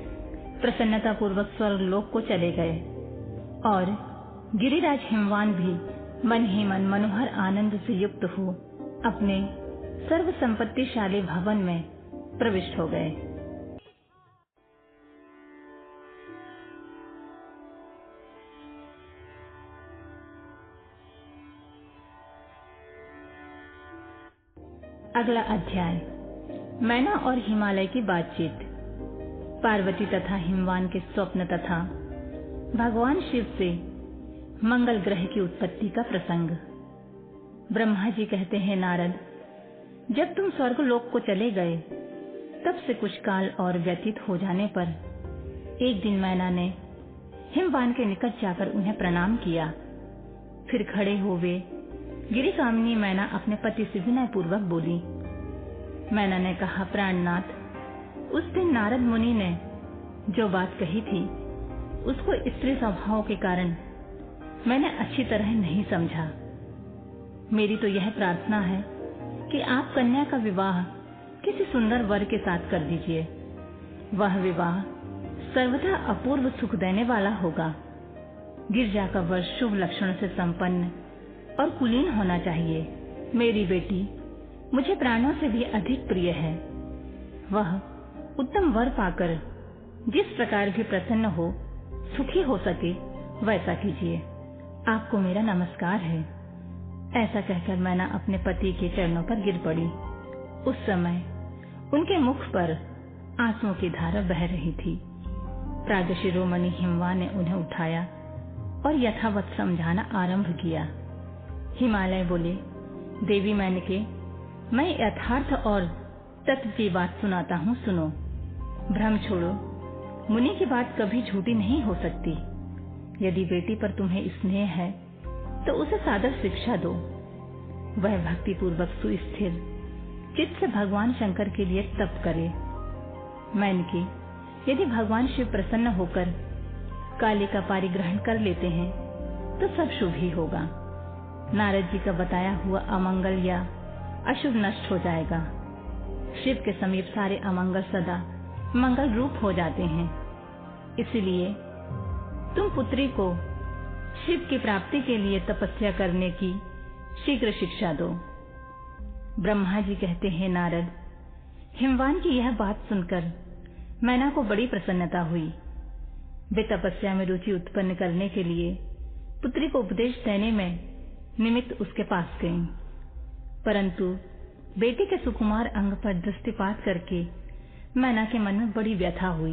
प्रसन्नता पूर्वक स्वर्गलोक को चले गए और गिरिराज हिमवान भी मन ही मन मनोहर आनंद से युक्त हो अपने सर्व संपत्तिशाली भवन में प्रविष्ट हो गए। अगला अध्याय, मैना और हिमालय की बातचीत। पार्वती तथा हिमवान के स्वप्न तथा भगवान शिव से मंगल ग्रह की उत्पत्ति का प्रसंग। ब्रह्मा जी कहते हैं, नारद, जब तुम स्वर्गलोक को चले गए तब से कुछ काल और व्यतीत हो जाने पर एक दिन मैना ने हिमवान के निकट जाकर उन्हें प्रणाम किया। फिर खड़े हुए गिरी कामिनी मैना अपने पति से विनय पूर्वक बोली। मैना ने कहा, प्राणनाथ, उस दिन नारद मुनि ने जो बात कही थी उसको स्त्री स्वभाव के कारण मैंने अच्छी तरह नहीं समझा। मेरी तो यह प्रार्थना है कि आप कन्या का विवाह किसी सुंदर वर के साथ कर दीजिए। वह विवाह सर्वथा अपूर्व सुख देने वाला होगा। गिरजा का वर शुभ लक्षण से संपन्न और कुलीन होना चाहिए। मेरी बेटी मुझे प्राणों से भी अधिक प्रिय है। वह उत्तम वर पाकर जिस प्रकार भी प्रसन्न हो, सुखी हो सके, वैसा कीजिए। आपको मेरा नमस्कार है। ऐसा कहकर मैना अपने पति के चरणों पर गिर पड़ी। उस समय उनके मुख पर आंसुओं की धारा बह रही थी। प्राग शिरोमणि हिमवान ने उन्हें उठाया और यथावत समझाना आरंभ किया। हिमालय बोले, देवी मेनके, मैं यथार्थ और तत्व की बात सुनाता हूँ, सुनो। भ्रम छोड़ो, मुनि की बात कभी झूठी नहीं हो सकती। यदि बेटी पर तुम्हें स्नेह है तो उसे सादर शिक्षा दो। वह भक्ति पूर्वक सुस्थिर चित्त से भगवान शंकर के लिए तप करे। मेनके, यदि भगवान शिव प्रसन्न होकर काली का पारिग्रहण कर लेते हैं तो सब शुभ ही होगा। नारद जी का बताया हुआ अमंगल या अशुभ नष्ट हो जाएगा। शिव के समीप सारे अमंगल सदा मंगल रूप हो जाते हैं। इसलिए तुम पुत्री को शिव की प्राप्ति के लिए तपस्या करने की शीघ्र शिक्षा दो। ब्रह्मा जी कहते हैं, नारद, हिमवान की यह बात सुनकर मैना को बड़ी प्रसन्नता हुई। वे तपस्या में रुचि उत्पन्न करने के लिए पुत्री को उपदेश देने में निमित्त उसके पास गईं। परंतु बेटी के सुकुमार अंग पर दृष्टिपात करके मैना के मन में बड़ी व्यथा हुई।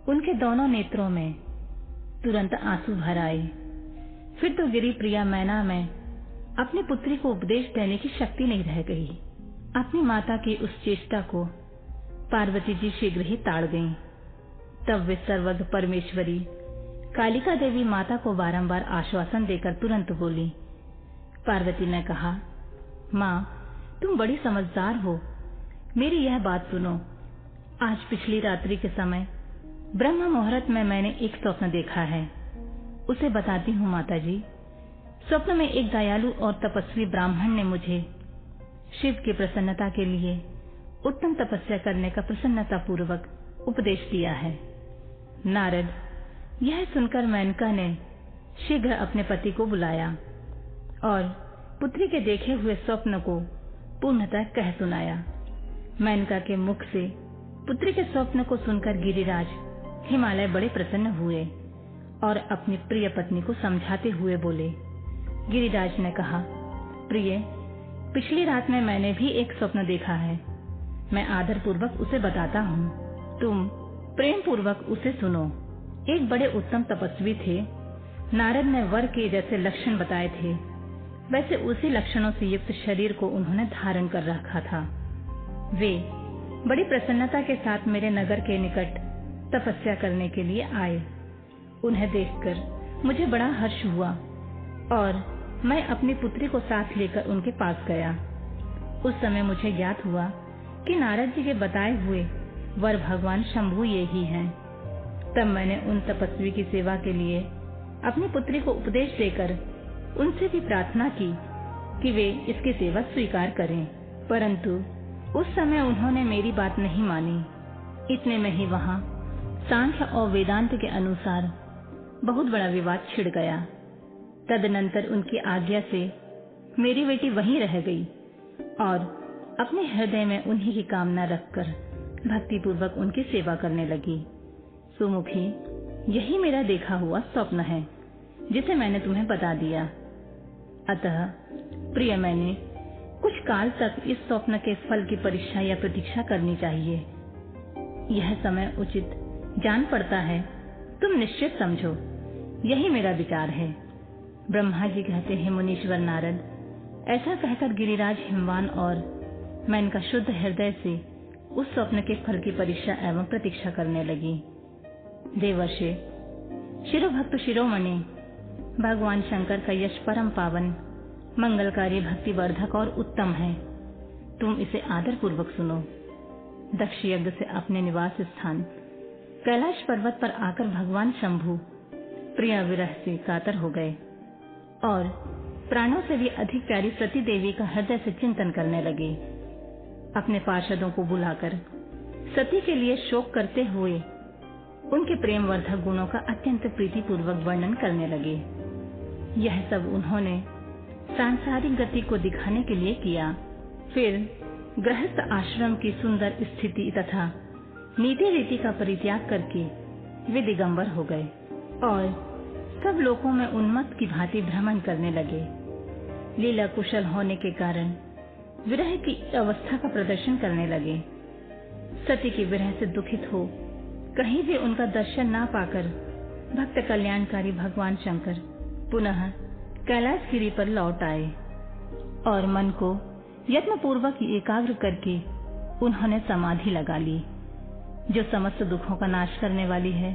उनके दोनों नेत्रों में तुरंत आंसू भर आए। फिर तो गिरी प्रिया मैना में अपनी पुत्री को उपदेश देने की शक्ति नहीं रह गई। अपनी माता की उस चेष्टा को पार्वती जी शीघ्र ही ताड़ गईं। तब वे सर्वज्ञ परमेश्वरी कालिका देवी माता को बारंबार आश्वासन देकर तुरंत बोली। पार्वती ने कहा, माँ, तुम बड़ी समझदार हो, मेरी यह बात सुनो। आज पिछली रात्रि के समय ब्रह्म मुहूर्त में मैंने एक स्वप्न देखा है, उसे बताती हूँ माता जी। स्वप्न में एक दयालु और तपस्वी ब्राह्मण ने मुझे शिव की प्रसन्नता के लिए उत्तम तपस्या करने का प्रसन्नता पूर्वक उपदेश दिया है। नारद, यह सुनकर मेनका ने शीघ्र अपने पति को बुलाया और पुत्री के देखे हुए स्वप्न को पूर्णतः कह सुनाया। मेनका के मुख से पुत्री के स्वप्न को सुनकर गिरिराज हिमालय बड़े प्रसन्न हुए और अपनी प्रिय पत्नी को समझाते हुए बोले। गिरिराज ने कहा, प्रिय, पिछली रात में मैंने भी एक स्वप्न देखा है। मैं आदर पूर्वक उसे बताता हूँ, तुम प्रेम पूर्वक उसे सुनो। एक बड़े उत्तम तपस्वी थे। नारद ने वर के जैसे लक्षण बताए थे, वैसे उसी लक्षणों से युक्त शरीर को उन्होंने धारण कर रखा था। वे बड़ी प्रसन्नता के साथ मेरे नगर के निकट तपस्या करने के लिए आए। उन्हें देखकर मुझे बड़ा हर्ष हुआ और मैं अपनी पुत्री को साथ लेकर उनके पास गया। उस समय मुझे ज्ञात हुआ कि नारद जी के बताए हुए वर भगवान शंभु ये ही हैं। तब मैंने उन तपस्वी की सेवा के लिए अपनी पुत्री को उपदेश देकर उनसे भी प्रार्थना की कि वे इसकी सेवा स्वीकार करें, परंतु उस समय उन्होंने मेरी बात नहीं मानी। इतने में ही वहाँ सांख्य और वेदांत के अनुसार बहुत बड़ा विवाद छिड़ गया। तदनंतर उनकी आज्ञा से मेरी बेटी वहीं रह गई और अपने हृदय में उन्हीं की कामना रखकर भक्ति पूर्वक उनकी सेवा करने लगी। सुमुखी, यही मेरा देखा हुआ स्वप्न है जिसे मैंने तुम्हें बता दिया। अतः प्रिय, मैंने कुछ काल तक इस स्वप्न के फल की परीक्षा या प्रतीक्षा करनी चाहिए। यह समय उचित जान पड़ता है, तुम निश्चित समझो, यही मेरा विचार है। ब्रह्मा जी कहते हैं, मुनीश्वर नारद, ऐसा कहकर गिरिराज हिमवान और मेनका शुद्ध हृदय से उस स्वप्न के फल की परीक्षा एवं प्रतीक्षा करने लगी। देवर्षि, शिरोभक्त शिरोमणि भगवान शंकर का यश परम पावन, मंगलकारी, भक्तिवर्धक और उत्तम है। तुम इसे आदर पूर्वक सुनो। दक्ष यज्ञ से अपने निवास स्थान कैलाश पर्वत पर आकर भगवान शंभु प्रिय विरह से कातर हो गए और प्राणों से भी अधिक प्यारी सती देवी का हृदय से चिंतन करने लगे। अपने पार्षदों को बुलाकर सती के लिए शोक करते हुए उनके प्रेम वर्धक गुणों का अत्यंत प्रीतिपूर्वक वर्णन करने लगे। यह सब उन्होंने सांसारिक गति को दिखाने के लिए किया। फिर गृहस्थ आश्रम की सुंदर स्थिति तथा नीति रीति का परित्याग करके वे दिगंबर हो गए और सब लोकों में उन्मत्त की भांति भ्रमण करने लगे। लीला कुशल होने के कारण विरह की अवस्था का प्रदर्शन करने लगे। सती की विरह से दुखित हो कहीं भी उनका दर्शन ना पाकर भक्त कल्याणकारी भगवान शंकर पुनः कैलाशगिरी पर लौट आए और मन को यत्न पूर्वक एकाग्र करके उन्होंने समाधि लगा ली, जो समस्त दुखों का नाश करने वाली है।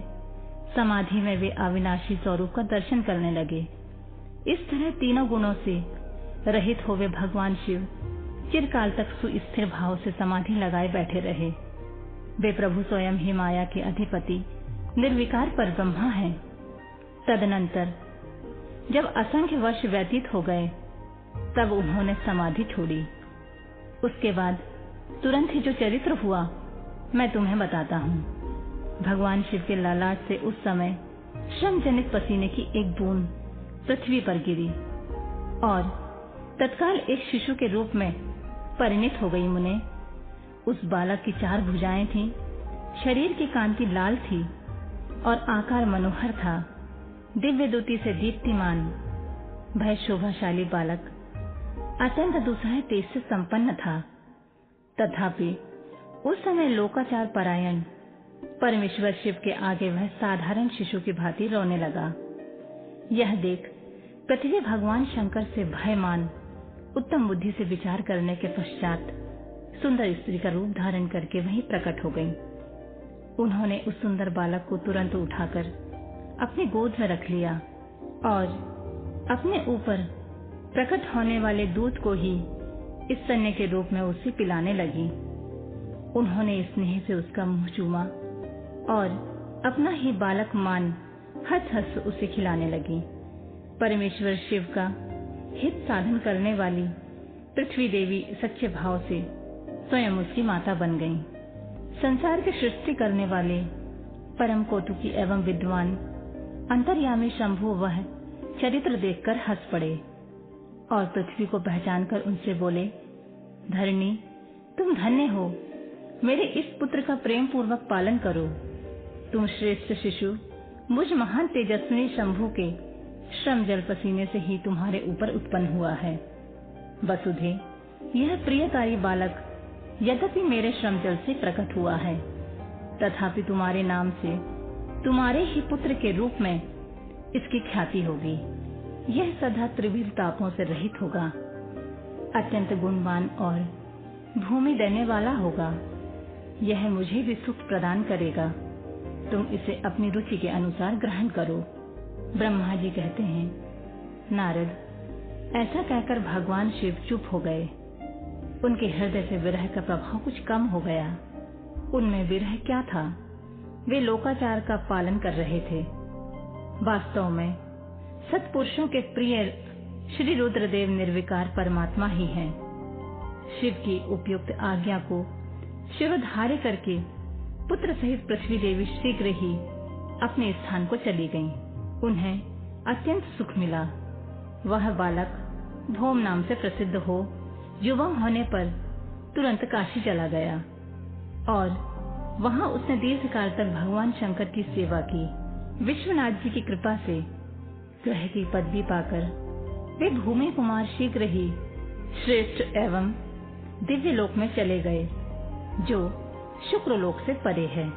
समाधि में वे अविनाशी स्वरूप का दर्शन करने लगे। इस तरह तीनों गुणों से रहित हुए भगवान शिव चिरकाल तक सुस्थिर भाव से समाधि लगाए बैठे रहे। वे प्रभु स्वयं ही माया के अधिपति निर्विकार पर ब्रह्मा हैं। तदनंतर जब असंख्य वर्ष व्यतीत हो गए तब उन्होंने समाधि छोड़ी। उसके बाद तुरंत ही जो चरित्र हुआ मैं तुम्हें बताता हूँ। भगवान शिव के ललाट से उस समय श्रम जनित पसीने की एक बूंद पृथ्वी पर गिरी और तत्काल एक शिशु के रूप में परिणित हो गई। मुने, उस बालक की 4 भुजाएं थीं, शरीर की कांति लाल थी और आकार मनोहर था। दिव्य द्युति से दीप्तिमान भय शोभाशाली बालक अत्यंत दुसह तेज से संपन्न था। तथापि उस समय लोकाचार परायण परमेश्वर शिव के आगे वह साधारण शिशु की भांति रोने लगा। यह देख पृथ्वी भगवान शंकर से भयमान उत्तम बुद्धि से विचार करने के पश्चात सुंदर स्त्री का रूप धारण करके वहीं प्रकट हो गई। उन्होंने उस सुंदर बालक को तुरंत उठाकर अपनी गोद में रख लिया और अपने ऊपर प्रकट होने वाले दूध को ही स्तन्य के रूप में उसे पिलाने लगी। उन्होंने स्नेह से उसका मुंह चूमा और अपना ही बालक मान हंस हंस उसे खिलाने लगी। परमेश्वर शिव का हित साधन करने वाली पृथ्वी देवी सच्चे भाव से स्वयं उसकी माता बन गई। संसार की सृष्टि करने वाले परम कौतुकी एवं विद्वान अंतर्यामी शंभु वह चरित्र देखकर हंस पड़े और पृथ्वी को पहचानकर उनसे बोले, धरणी, तुम धन्य हो, मेरे इस पुत्र का प्रेम पूर्वक पालन करो। तुम श्रेष्ठ शिशु मुझ महान तेजस्विनी शंभु के श्रम जल पसीने से ही तुम्हारे ऊपर उत्पन्न हुआ है। वसुधे, यह प्रियकारी बालक यद्यपि मेरे श्रम जल से प्रकट हुआ है, तथापि तुम्हारे नाम से तुम्हारे ही पुत्र के रूप में इसकी ख्याति होगी। यह सदा त्रिविध तापों से रहित होगा, अत्यंत गुणवान और भूमि देने वाला होगा। यह मुझे भी सुख प्रदान करेगा। तुम इसे अपनी रुचि के अनुसार ग्रहण करो। ब्रह्मा जी कहते हैं, नारद, ऐसा कहकर भगवान शिव चुप हो गए। उनके हृदय से विरह का प्रभाव कुछ कम हो गया। उनमें विरह क्या था? वे लोकाचार का पालन कर रहे थे। वास्तव में सत्पुरुषों के प्रिय श्री रुद्रदेव निर्विकार परमात्मा ही हैं। शिव की उपयुक्त आज्ञा को शिरोधार्य करके पुत्र सहित पृथ्वी देवी शीघ्र ही अपने स्थान को चली गईं। उन्हें अत्यंत सुख मिला। वह बालक धूम नाम से प्रसिद्ध हो युवा होने पर तुरंत काशी चला गया और वहां उसने दीर्घ काल तक भगवान शंकर की सेवा की। विश्वनाथ जी की कृपा से ग्रह की पदवी पाकर वे भूमि कुमार शीघ्र ही श्रेष्ठ एवं दिव्य लोक में चले गए, जो शुक्र लोक से परे है।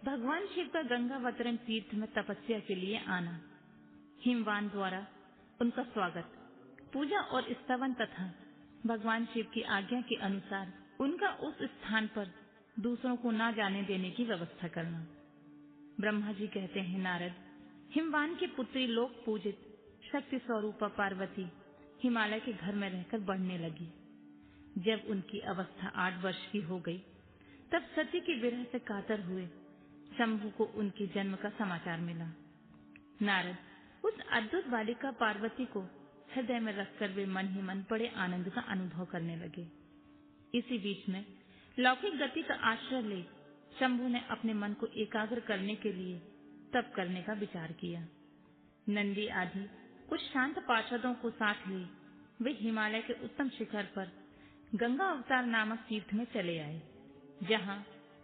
भगवान शिव का गंगावतरण तीर्थ में तपस्या के लिए आना, हिमवान द्वारा उनका स्वागत, पूजा और स्तवन तथा भगवान शिव की आज्ञा के अनुसार उनका उस स्थान पर दूसरों को ना जाने देने की व्यवस्था करना। ब्रह्मा जी कहते हैं, नारद, हिमवान की पुत्री लोक पूजित शक्ति स्वरूपा पार्वती हिमालय के घर में रहकर बढ़ने लगी। जब उनकी अवस्था 8 वर्ष की हो गई, तब सती की विरह से कातर हुए शंभु को उनके जन्म का समाचार मिला। नारद उस अद्भुत बालिका पार्वती को हृदय में रखकर वे मन ही मन बड़े आनंद का अनुभव करने लगे। इसी बीच में लौकिक गति का आश्रय ले शंभु ने अपने मन को एकाग्र करने के लिए तप करने का विचार किया। नंदी आदि कुछ शांत पार्षदों को साथ लिए वे हिमालय के उत्तम शिखर पर गंगा अवतार नामक तीर्थ में चले आए, जहां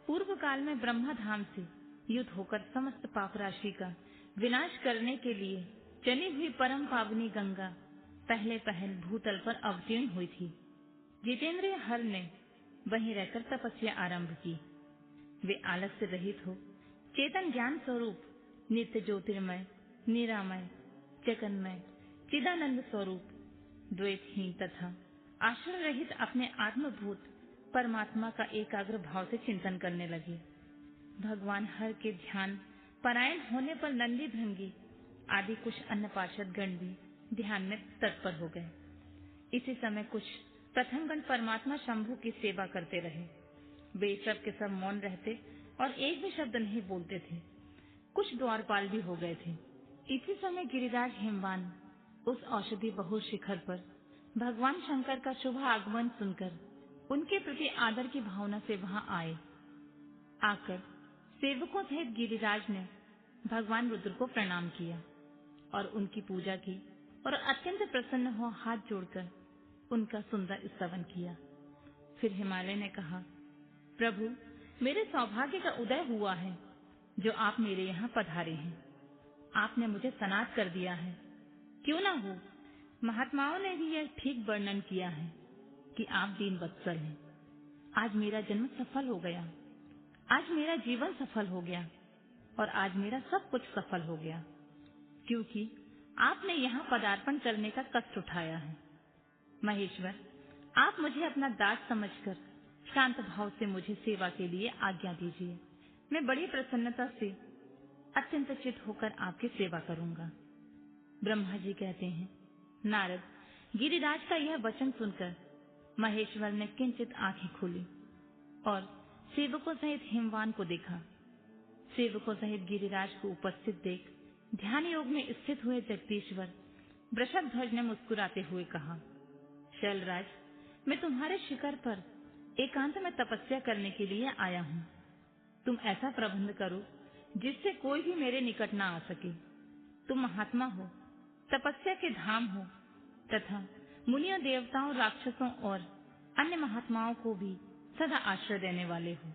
पूर्व काल में ब्रह्मा धाम से युद्ध होकर समस्त पाप राशि का विनाश करने के लिए चली हुई परम पावनी गंगा पहले पहल भूतल पर अवतीर्ण हुई थी। जितेंद्रिय हर ने वहीं रहकर तपस्या आरंभ की। वे आलस्य रहित हो चेतन ज्ञान स्वरूप नित्य ज्योतिर्मय, निरामय, जगन्मय, चिदानंद स्वरूप, द्वैतहीन तथा आश्रय रहित अपने आत्मभूत परमात्मा का एकाग्र भाव से चिंतन करने लगे। भगवान हर के ध्यान परायण होने पर नंदी भृंगी आदि कुछ अन्य पार्षद गण भी ध्यान में तत्पर हो गए। इसी समय कुछ प्रथमगण परमात्मा शंभु की सेवा करते रहे। वे सब के सब मौन रहते और एक भी शब्द नहीं बोलते थे। कुछ द्वारपाल भी हो गए थे। इसी समय गिरिराज हिमवान उस औषधि बहु शिखर पर भगवान शंकर का शुभ आगमन सुनकर उनके प्रति आदर की भावना से वहां आए। आकर सेवकों सहित गिरिराज ने भगवान रुद्र को प्रणाम किया और उनकी पूजा की और अत्यंत प्रसन्न हो हाथ जोड़कर उनका सुंदर स्तवन किया। फिर हिमालय ने कहा, प्रभु, मेरे सौभाग्य का उदय हुआ है जो आप मेरे यहाँ पधारे हैं। आपने मुझे सनाथ कर दिया है। क्यों ना हो, महात्माओं ने भी यह ठीक वर्णन किया है कि आप दीन वत्सल हैं। आज मेरा जन्म सफल हो गया, आज मेरा जीवन सफल हो गया और आज मेरा सब कुछ सफल हो गया, क्योंकि आपने यहाँ पदार्पण करने का कष्ट उठाया है। महेश्वर, आप मुझे अपना दास समझकर शांत भाव से मुझे सेवा के लिए आज्ञा दीजिए। मैं बड़ी प्रसन्नता से अत्यंत चित होकर आपकी सेवा करूंगा। ब्रह्मा जी कहते हैं, नारद, गिरिराज का यह वचन सुनकर महेश्वर ने किंचित आंखें खोली और सेवकों सहित हिमवान को देखा। सेवकों सहित गिरिराज को उपस्थित देख ध्यान योग में स्थित हुए जगदीश्वर वृषभध्वज ने मुस्कुराते हुए कहा, शैलराज, मैं तुम्हारे शिखर पर एकांत में तपस्या करने के लिए आया हूँ। तुम ऐसा प्रबंध करो जिससे कोई भी मेरे निकट ना आ सके। तुम महात्मा हो, तपस्या के धाम हो तथा मुनियों, देवताओं, राक्षसों और अन्य महात्माओं को भी सदा आश्रय देने वाले हो।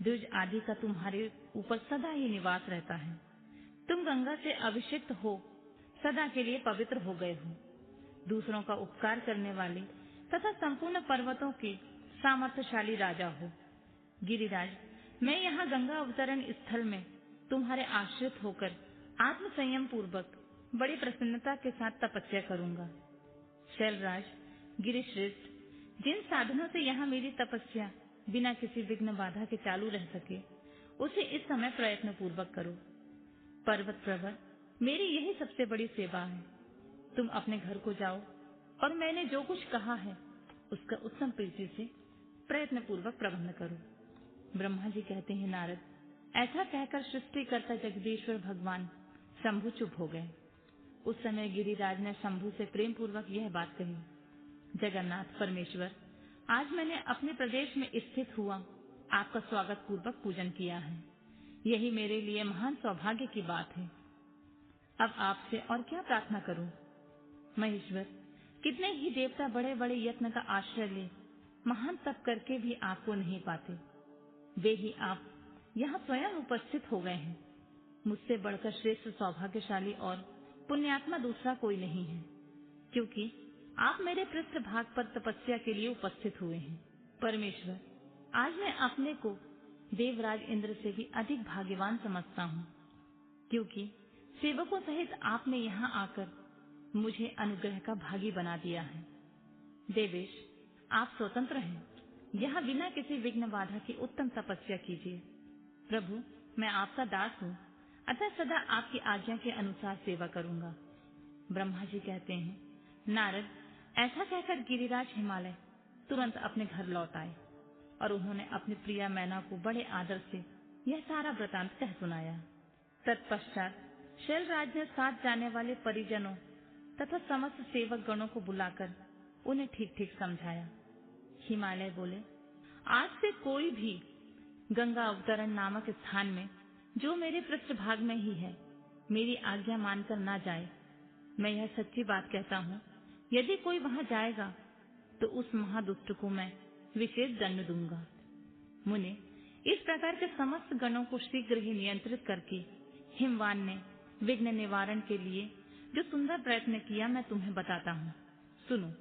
द्विज आदि का तुम्हारे ऊपर सदा ही निवास रहता है। तुम गंगा से अभिषिक्त हो सदा के लिए पवित्र हो गए हो। दूसरों का उपकार करने वाले तथा संपूर्ण पर्वतों के सामर्थ्यशाली राजा हो। गिरिराज, मैं यहाँ गंगा अवतरण स्थल में तुम्हारे आश्रित होकर आत्म संयम पूर्वक बड़ी प्रसन्नता के साथ तपस्या करूंगा। शैलराज, गिरिश्रेष्ठ, जिन साधनों से यहाँ मेरी तपस्या बिना किसी विघ्न बाधा के चालू रह सके, उसे इस समय प्रयत्न पूर्वक करो। पर्वत प्रवर, मेरी यही सबसे बड़ी सेवा है। तुम अपने घर को जाओ और मैंने जो कुछ कहा है उसका उत्तम प्रीति से प्रयत्न पूर्वक प्रबंध करो। ब्रह्मा जी कहते हैं, नारद, ऐसा कहकर सृष्टिकर्ता जगदीश्वर भगवान शंभु चुप हो गए। उस समय गिरिराज ने शंभु से प्रेम पूर्वक यह बात कही, जगन्नाथ परमेश्वर, आज मैंने अपने प्रदेश में स्थित हुआ आपका स्वागत पूर्वक पूजन किया है। यही मेरे लिए महान सौभाग्य की बात है। अब आपसे और क्या प्रार्थना करूं? महेश्वर, कितने ही देवता बड़े बड़े यत्न का आश्रय ले महान तप करके भी आपको नहीं पाते। वे ही आप यहाँ स्वयं उपस्थित हो गए हैं। मुझसे बढ़कर श्रेष्ठ सौभाग्यशाली और पुण्यात्मा दूसरा कोई नहीं है, क्योंकि आप मेरे पृष्ठ भाग पर तपस्या के लिए उपस्थित हुए हैं। परमेश्वर, आज मैं अपने को देवराज इंद्र से भी अधिक भाग्यवान समझता हूँ, क्योंकि सेवकों सहित आपने यहाँ आकर मुझे अनुग्रह का भागी बना दिया है। देवेश, आप स्वतंत्र हैं। यहाँ बिना किसी विघ्न बाधा की उत्तम तपस्या कीजिए। प्रभु, मैं आपका दास हूँ, अतः सदा आपकी आज्ञा के अनुसार सेवा करूंगा। ब्रह्मा जी कहते हैं, नारद, ऐसा कहकर गिरिराज हिमालय तुरंत अपने घर लौट आए और उन्होंने अपनी प्रिया मैना को बड़े आदर से यह सारा वृतांत कह सुनाया। तत्पश्चात शैलराज ने साथ जाने वाले परिजनों तथा समस्त सेवक गणों को बुलाकर उन्हें ठीक ठीक समझाया। हिमालय बोले, आज से कोई भी गंगा अवतरण नामक स्थान में, जो मेरे पृष्ठभाग में ही है, मेरी आज्ञा मानकर ना जाए। मैं यह सच्ची बात कहता हूँ, यदि कोई वहां जाएगा तो उस महादुष्ट को मैं विशेष दंड दूंगा। मुने, इस प्रकार के समस्त गणों को शीघ्र ही नियंत्रित करके हिमवान ने विघ्न निवारण के लिए जो सुंदर प्रयत्न किया, मैं तुम्हें बताता हूँ, सुनो।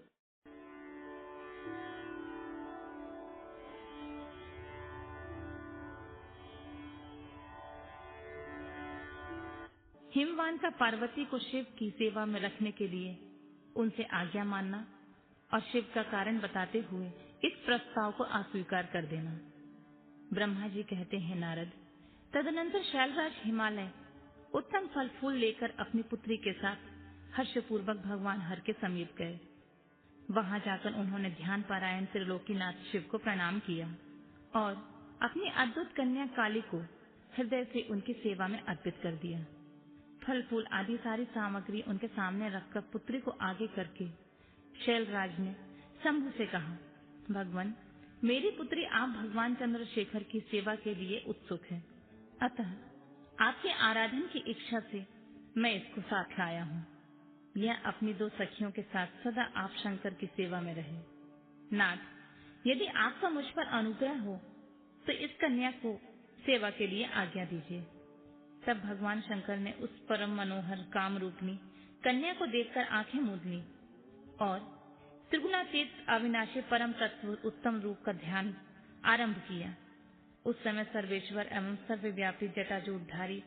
हिमवान का पार्वती को शिव की सेवा में रखने के लिए उनसे आज्ञा मानना और शिव का कारण बताते हुए इस प्रस्ताव को अस्वीकार कर देना। ब्रह्मा जी कहते हैं, नारद, तदनंतर शैलराज हिमालय उत्तम फल फूल लेकर अपनी पुत्री के साथ हर्षपूर्वक भगवान हर के समीप गए। वहां जाकर उन्होंने ध्यान पारायण त्रिलोकीनाथ शिव को प्रणाम किया और अपनी अद्भुत कन्या काली को हृदय से उनकी सेवा में अर्पित कर दिया। फल फूल आदि सारी सामग्री उनके सामने रखकर पुत्री को आगे करके शैलराज ने शंभु से कहा, भगवान, मेरी पुत्री आप भगवान चंद्रशेखर की सेवा के लिए उत्सुक है, अतः आपके आराधन की इच्छा से मैं इसको साथ लाया हूँ। यह अपनी दो सखियों के साथ सदा आप शंकर की सेवा में रहे। नाथ, यदि आपका मुझ पर अनुग्रह हो तो इस कन्या को सेवा के लिए आज्ञा दीजिए। तब भगवान शंकर ने उस परम मनोहर काम रूपनी कन्या को देखकर आंखें मूंद ली और त्रिगुणातीत अविनाशी परम तत्व उत्तम रूप का ध्यान आरंभ किया। उस समय सर्वेश्वर एवं सर्वव्यापी जटाजूटधारी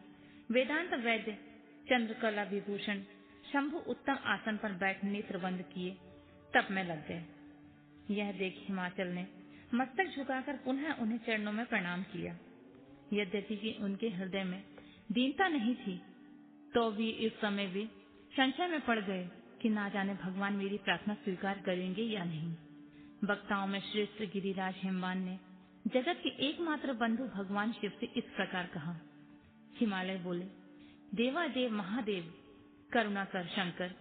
वेदांत वैद्य चंद्रकला विभूषण शंभु उत्तम आसन पर बैठ नेत्र बंद किए तप में लग गए। यह देख हिमाचल ने मस्तक झुकाकर पुनः उन्हें चरणों में प्रणाम किया। यद्यपि कि उनके हृदय में दीनता नहीं थी, तो भी इस समय वे संशय में पड़ गए कि ना जाने भगवान मेरी प्रार्थना स्वीकार करेंगे या नहीं। वक्ताओं में श्रेष्ठ गिरिराज हिमवान ने जगत के एकमात्र बंधु भगवान शिव से इस प्रकार कहा। हिमालय बोले, देवादेव महादेव, करुणा कर शंकर,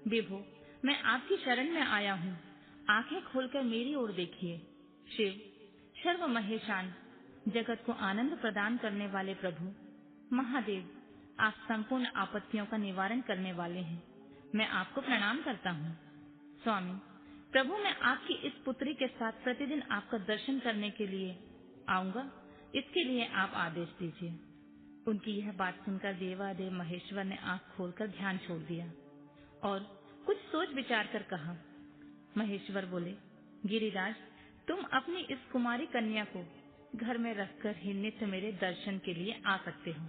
विभो, मैं आपकी शरण में आया हूँ, आंखें खोलकर मेरी ओर देखिए। शिव, सर्व महेशान, जगत को आनंद प्रदान करने वाले प्रभु महादेव, आप संपूर्ण आपत्तियों का निवारण करने वाले हैं, मैं आपको प्रणाम करता हूँ। स्वामी प्रभु, मैं आपकी इस पुत्री के साथ प्रतिदिन आपका दर्शन करने के लिए आऊंगा, इसके लिए आप आदेश दीजिए। उनकी यह बात सुनकर देवादेव महेश्वर ने आंख खोलकर ध्यान छोड़ दिया और कुछ सोच विचार कर कहा। महेश्वर बोले, गिरिराज, तुम अपनी इस कुमारी कन्या को घर में रखकर ही नित्य मेरे दर्शन के लिए आ सकते हो,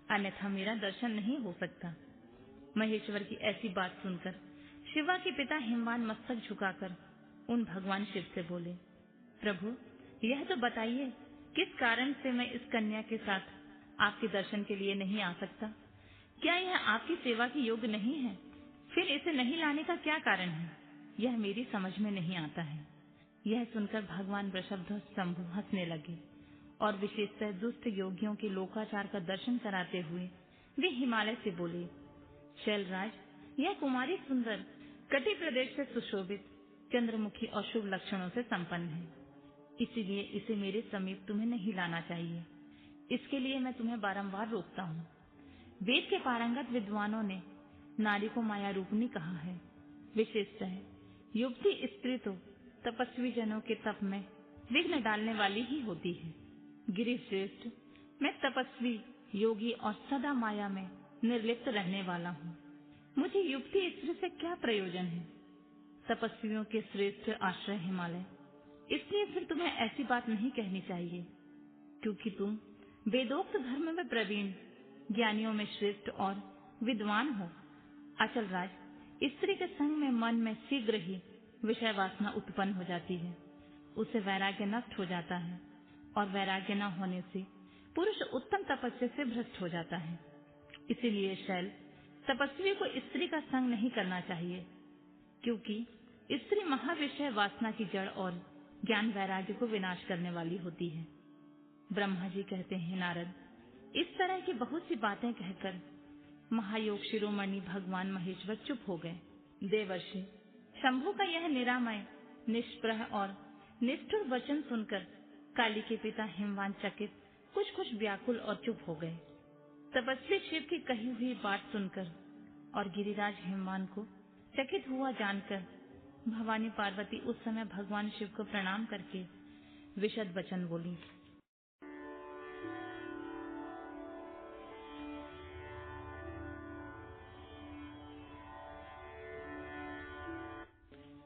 अन्यथा मेरा दर्शन नहीं हो सकता। महेश्वर की ऐसी बात सुनकर शिवा के पिता हिमवान मस्तक झुकाकर उन भगवान शिव से बोले, प्रभु, यह तो बताइए किस कारण से मैं इस कन्या के साथ आपके दर्शन के लिए नहीं आ सकता? क्या यह आपकी सेवा के योग्य नहीं है? फिर इसे नहीं लाने का क्या कारण है? यह मेरी समझ में नहीं आता है। यह सुनकर भगवान वृषभध्वज शंभु हंसने लगे और विशेषतः दुष्ट योगियों के लोकाचार का दर्शन कराते हुए वे हिमालय से बोले, शैलराज, यह कुमारी सुंदर, कटि प्रदेश से सुशोभित, चंद्रमुखी और शुभ लक्षणों से संपन्न है, इसीलिए इसे मेरे समीप तुम्हें नहीं लाना चाहिए। इसके लिए मैं तुम्हें बारंबार रोकता हूँ। वेद के पारंगत विद्वानों ने नारी को माया रूपनी कहा है। विशेषतः युवती स्त्री तो तपस्वी जनों के तप में विघ्न डालने वाली ही होती है। गिरिश्रेष्ठ, मैं तपस्वी, योगी और सदा माया में निर्लिप्त रहने वाला हूँ। मुझे युवती स्त्री से क्या प्रयोजन है? तपस्वियों के श्रेष्ठ आश्रय हिमालय, इसलिए फिर तुम्हें ऐसी बात नहीं कहनी चाहिए, क्योंकि तुम वेदोक्त धर्म में प्रवीण, ज्ञानियों में श्रेष्ठ और विद्वान हो। अचल राज, स्त्री के संग में मन में शीघ्र ही विषय वासना उत्पन्न हो जाती है, उससे वैराग्य नष्ट हो जाता है और वैराग्य न होने से पुरुष उत्तम तपस्या से भ्रष्ट हो जाता है। इसीलिए शैल, तपस्वी को स्त्री का संग नहीं करना चाहिए, क्योंकि स्त्री महाविषय वासना की जड़ और ज्ञान वैराग्य को विनाश करने वाली होती है। ब्रह्मा जी कहते हैं, नारद, इस तरह की बहुत सी बातें कहकर महायोग शिरोमणि भगवान महेश्वर चुप हो गए। देवर्षि, शंभु का यह निरामय, निष्प्रह और निष्ठुर वचन सुनकर काली के पिता हिमवान चकित, कुछ व्याकुल और चुप हो गए। तपस्वी शिव की कही हुई बात सुनकर और गिरिराज हिमवान को चकित हुआ जानकर भवानी पार्वती उस समय भगवान शिव को प्रणाम करके विशद वचन बोली।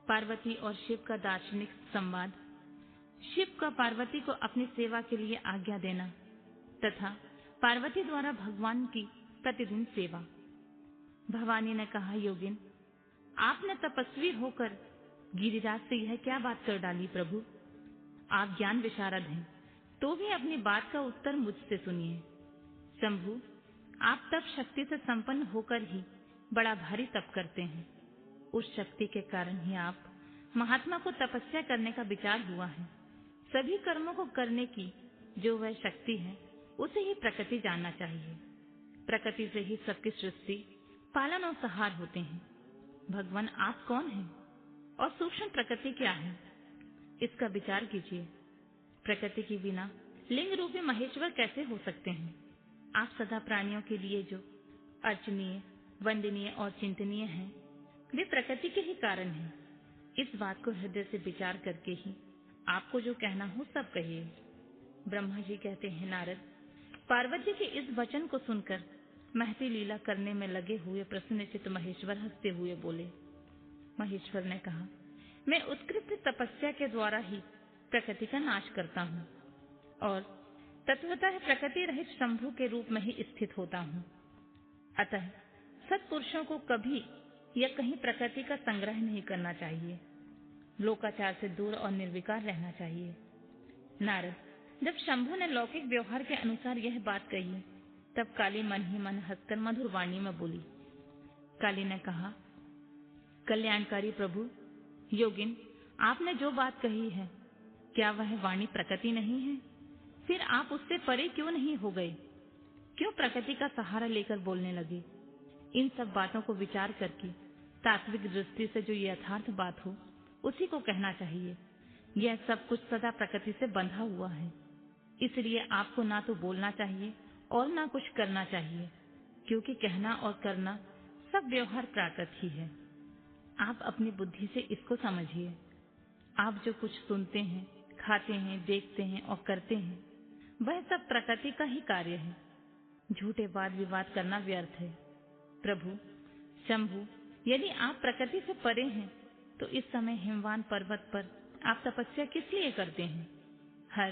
पार्वती और शिव का दार्शनिक संवाद। शिव का पार्वती को अपनी सेवा के लिए आज्ञा देना तथा पार्वती द्वारा भगवान की प्रतिदिन सेवा। भवानी ने कहा, योगिन, आपने तपस्वी होकर गिरिराज से यह क्या बात कर डाली प्रभु? आप ज्ञान विशारद हैं, तो भी अपनी बात का उत्तर मुझसे सुनिए। शंभु, आप तप शक्ति से संपन्न होकर ही बड़ा भारी तप करते हैं। उस शक्ति के कारण ही आप महात्मा को तपस्या करने का विचार हुआ है। सभी कर्मों को करने की जो वह शक्ति है, उसे ही प्रकृति जानना चाहिए। प्रकृति से ही सबकी सृष्टि, पालन और संहार होते हैं। भगवान, आप कौन हैं और सूक्ष्म प्रकृति क्या है, इसका विचार कीजिए। प्रकृति के बिना लिंग रूपी महेश्वर कैसे हो सकते हैं? आप सदा प्राणियों के लिए जो अर्चनीय, वंदनीय और चिंतनीय हैं, वे प्रकृति के ही कारण हैं। इस बात को हृदय से विचार करके ही आपको जो कहना हो सब कहिए। ब्रह्मा जी कहते हैं, नारद, पार्वती के इस वचन को सुनकर महती लीला करने में लगे हुए प्रसन्नचित्त महेश्वर हंसते हुए बोले। महेश्वर ने कहा, मैं उत्कृष्ट तपस्या के द्वारा ही प्रकृति का नाश करता हूँ और तत्वतः प्रकृति रहित शंभु के रूप में ही स्थित होता हूँ। अतः सत्पुरुषों को कभी या कहीं प्रकृति का संग्रह नहीं करना चाहिए। लोकाचार से दूर और निर्विकार रहना चाहिए। नारद, जब शंभु ने लौकिक व्यवहार के अनुसार यह बात कही, तब काली मन ही मन हंसकर मधुर वाणी में बोली। काली ने कहा, कल्याणकारी प्रभु, योगिन, आपने जो बात कही है, क्या वह वाणी प्रकृति नहीं है? फिर आप उससे परे क्यों नहीं हो गए? क्यों प्रकृति का सहारा लेकर बोलने लगे? इन सब बातों को विचार करके तात्विक दृष्टि से जो यथार्थ बात हो, उसी को कहना चाहिए। यह सब कुछ सदा प्रकृति से बंधा हुआ है, इसलिए आपको ना तो बोलना चाहिए और ना कुछ करना चाहिए, क्योंकि कहना और करना सब व्यवहार प्राकृत ही है। आप अपनी बुद्धि से इसको समझिए। आप जो कुछ सुनते हैं, खाते हैं, देखते हैं और करते हैं, वह सब प्रकृति का ही कार्य है। झूठे वाद विवाद करना व्यर्थ है। प्रभु शंभु, यदि आप प्रकृति से परे हैं, तो इस समय हिमवान पर्वत पर आप तपस्या किस लिए करते हैं? हर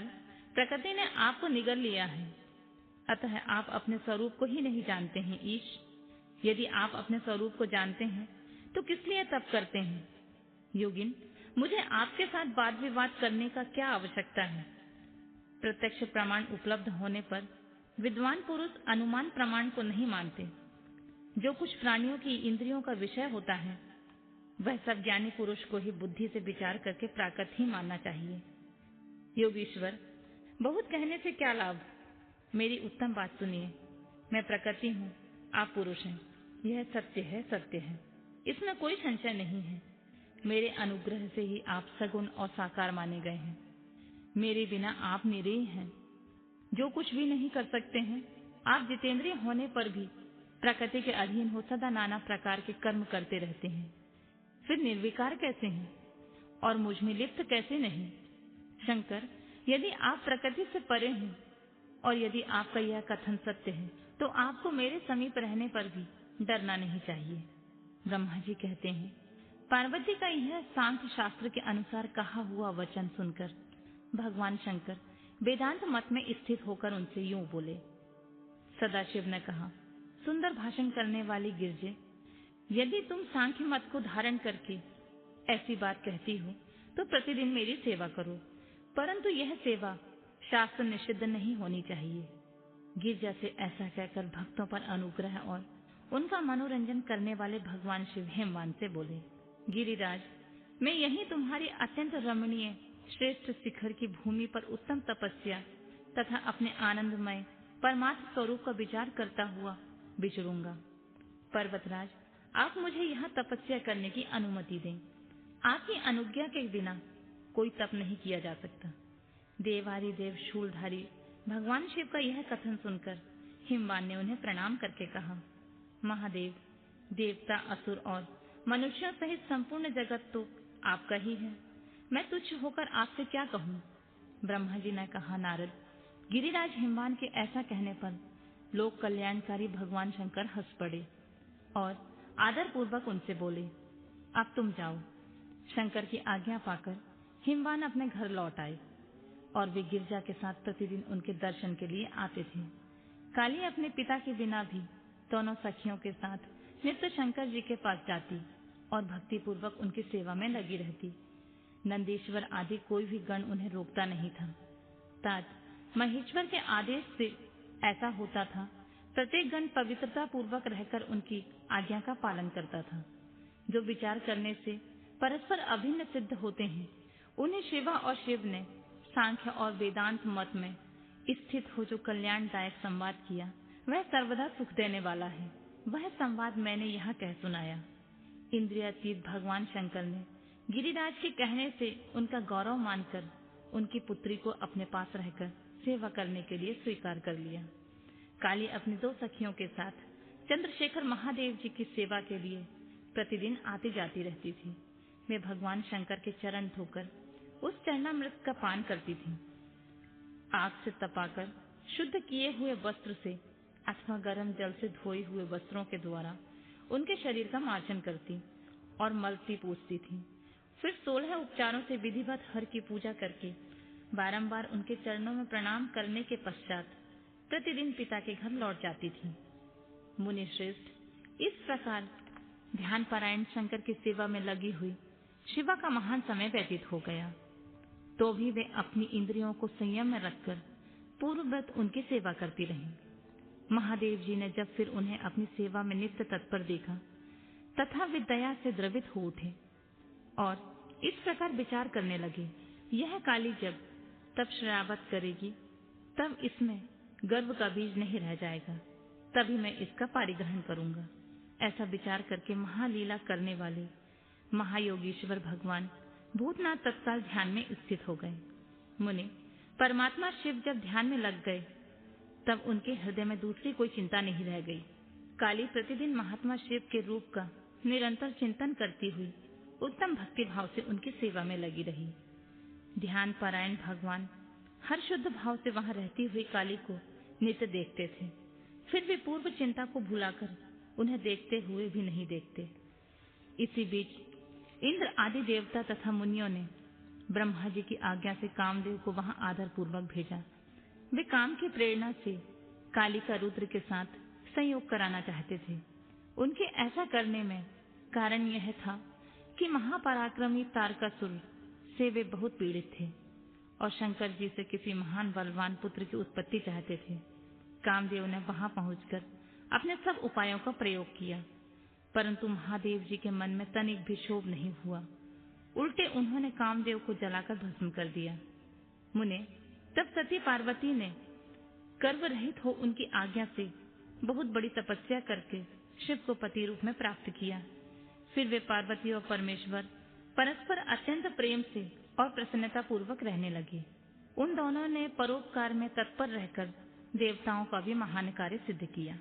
प्रकृति ने आपको निगल लिया है, अतः आप अपने स्वरूप को ही नहीं जानते हैं। ईश, यदि आप अपने स्वरूप को जानते हैं, तो किस लिए तप करते हैं? योगिन, मुझे आपके साथ वाद विवाद करने का क्या आवश्यकता है? प्रत्यक्ष प्रमाण उपलब्ध होने पर विद्वान पुरुष अनुमान प्रमाण को नहीं मानते। जो कुछ प्राणियों की इंद्रियों का विषय होता है, वह सब ज्ञानी पुरुष को ही बुद्धि से विचार करके प्राकृत ही मानना चाहिए। योगीश्वर, बहुत कहने से क्या लाभ? मेरी उत्तम बात सुनिए। मैं प्रकृति हूँ, आप पुरुष हैं। यह सत्य है, सत्य है, इसमें कोई संशय नहीं है। मेरे अनुग्रह से ही आप सगुण और साकार माने गए हैं। मेरे बिना आप निरीह हैं, जो कुछ भी नहीं कर सकते हैं। आप जितेंद्रिय होने पर भी प्रकृति के अधीन हो सदा नाना प्रकार के कर्म करते रहते हैं। फिर निर्विकार कैसे हैं और मुझ में लिप्त कैसे नहीं? शंकर, यदि आप प्रकृति से परे हैं और यदि आपका यह कथन सत्य है, तो आपको मेरे समीप रहने पर भी डरना नहीं चाहिए। ब्रह्मा जी कहते हैं, पार्वती का यह सांख्य शास्त्र के अनुसार कहा हुआ वचन सुनकर भगवान शंकर वेदांत मत में स्थित होकर उनसे यूं बोले। सदाशिव ने कहा, सुंदर भाषण करने वाली गिरजे, यदि तुम सांख्य मत को धारण करके ऐसी बात कहती हो, तो प्रतिदिन मेरी सेवा करो, परंतु यह सेवा शास्त्र निषिद्ध नहीं होनी चाहिए। गिरजा से ऐसा कहकर भक्तों पर अनुग्रह और उनका मनोरंजन करने वाले भगवान शिव हिमवान से बोले, गिरिराज, मैं यही तुम्हारी अत्यंत रमणीय श्रेष्ठ शिखर की भूमि पर उत्तम तपस्या तथा अपने आनंदमय परमात्म स्वरूप का विचार करता हुआ विचरूंगा। पर्वतराज, आप मुझे यहाँ तपस्या करने की अनुमति दें। आपकी अनुज्ञा के बिना कोई तप नहीं किया जा सकता। देवादिदेव शूलधारी भगवान शिव का यह कथन सुनकर हिमवान ने उन्हें प्रणाम करके कहा, महादेव, देवता, असुर और मनुष्यों सहित संपूर्ण जगत तो आपका ही है। मैं तुच्छ होकर आपसे क्या कहूँ। ब्रह्मा जी ने कहा, नारद, गिरिराज हिमवान के ऐसा कहने पर लोक कल्याणकारी भगवान शंकर हंस पड़े और आदर पूर्वक उनसे बोले, अब तुम जाओ। शंकर की आज्ञा पाकर हिमवान अपने घर लौट आए और वे गिरजा के साथ प्रतिदिन उनके दर्शन के लिए आते थे। काली अपने पिता के बिना भी दोनों सखियों के साथ नित्य शंकर जी के पास जाती और भक्ति पूर्वक उनकी सेवा में लगी रहती। नंदीश्वर आदि कोई भी गण उन्हें रोकता नहीं था। तात महेश्वर के आदेश से ऐसा होता था। प्रत्येक गण पवित्रता पूर्वक रहकर उनकी आज्ञा का पालन करता था। जो विचार करने से परस्पर अभिन्न सिद्ध होते हैं, उन्हें शिवा और शिव ने सांख्य और वेदांत मत में स्थित हो जो कल्याणदायक संवाद किया, वह सर्वदा सुख देने वाला है। वह संवाद मैंने यहाँ कह सुनाया। इंद्रियातीत भगवान शंकर ने गिरिराज के कहने से उनका गौरव मानकर उनकी पुत्री को अपने पास रहकर सेवा करने के लिए स्वीकार कर लिया। काली अपनी दो सखियों के साथ चंद्रशेखर महादेव जी की सेवा के लिए प्रतिदिन आती जाती रहती थी। वे भगवान शंकर के चरण धोकर उस चरणामृत का पान करती थी। आग से तपाकर शुद्ध किए हुए वस्त्र से अथवा गर्म जल से धोए हुए वस्त्रों के द्वारा उनके शरीर का मार्जन करती और मलती पूछती थी। फिर 16 उपचारों से विधिवत हर की पूजा करके बारंबार उनके चरणों में प्रणाम करने के पश्चात प्रतिदिन पिता के घर लौट जाती थी। मुनि श्रेष्ठ, इस प्रकार ध्यान पारायण शंकर की सेवा में लगी हुई शिवा का महान समय व्यतीत हो गया। तो भी वे अपनी इंद्रियों को संयम में रखकर पूर्ववत उनकी सेवा करती रहीं। महादेव जी ने जब फिर उन्हें अपनी सेवा में नित्य तत्पर देखा तथा वे दया से द्रवित हो उठे और इस प्रकार विचार करने लगे, यह काली जब तब श्रावत करेगी तब इसमें गर्व का बीज नहीं रह जाएगा, तभी मैं इसका पारिग्रहण करूंगा। ऐसा विचार करके महालीला करने वाले महायोगीश्वर भगवान भूतनाथ तत्काल ध्यान में स्थित हो गए। मुनि, परमात्मा शिव जब ध्यान में लग गए तब उनके हृदय में दूसरी कोई चिंता नहीं रह गई। काली प्रतिदिन महात्मा शिव के रूप का निरंतर चिंतन करती हुई उत्तम भक्ति भाव से उनकी सेवा में लगी रही। ध्यान पारायण भगवान हर शुद्ध भाव से वहां रहती हुई काली को नित्य देखते थे। फिर भी पूर्व चिंता को भुलाकर उन्हें देखते हुए भी नहीं देखते। इसी बीच इंद्र आदि देवता तथा मुनियों ने ब्रह्मा जी की आज्ञा से कामदेव को वहां आदर पूर्वक भेजा। वे काम की प्रेरणा से काली का रुद्र के साथ संयोग कराना चाहते थे। उनके ऐसा करने में कारण यह था कि महापराक्रमी तारकासुर से वे बहुत पीड़ित थे और शंकर जी से किसी महान बलवान पुत्र की उत्पत्ति चाहते थे। कामदेव ने वहां पहुंचकर अपने सब उपायों का प्रयोग किया, परंतु महादेव जी के मन में तनिक भी क्षोभ नहीं हुआ। उल्टे उन्होंने कामदेव को जलाकर भस्म कर दिया। मुने, तब सती पार्वती ने गर्व रहित हो उनकी आज्ञा से बहुत बड़ी तपस्या करके शिव को पति रूप में प्राप्त किया। फिर वे पार्वती और परमेश्वर परस्पर अत्यंत प्रेम से और प्रसन्नता पूर्वक रहने लगे। उन दोनों ने परोपकार में तत्पर रहकर देवताओं का भी महान कार्य सिद्ध किया।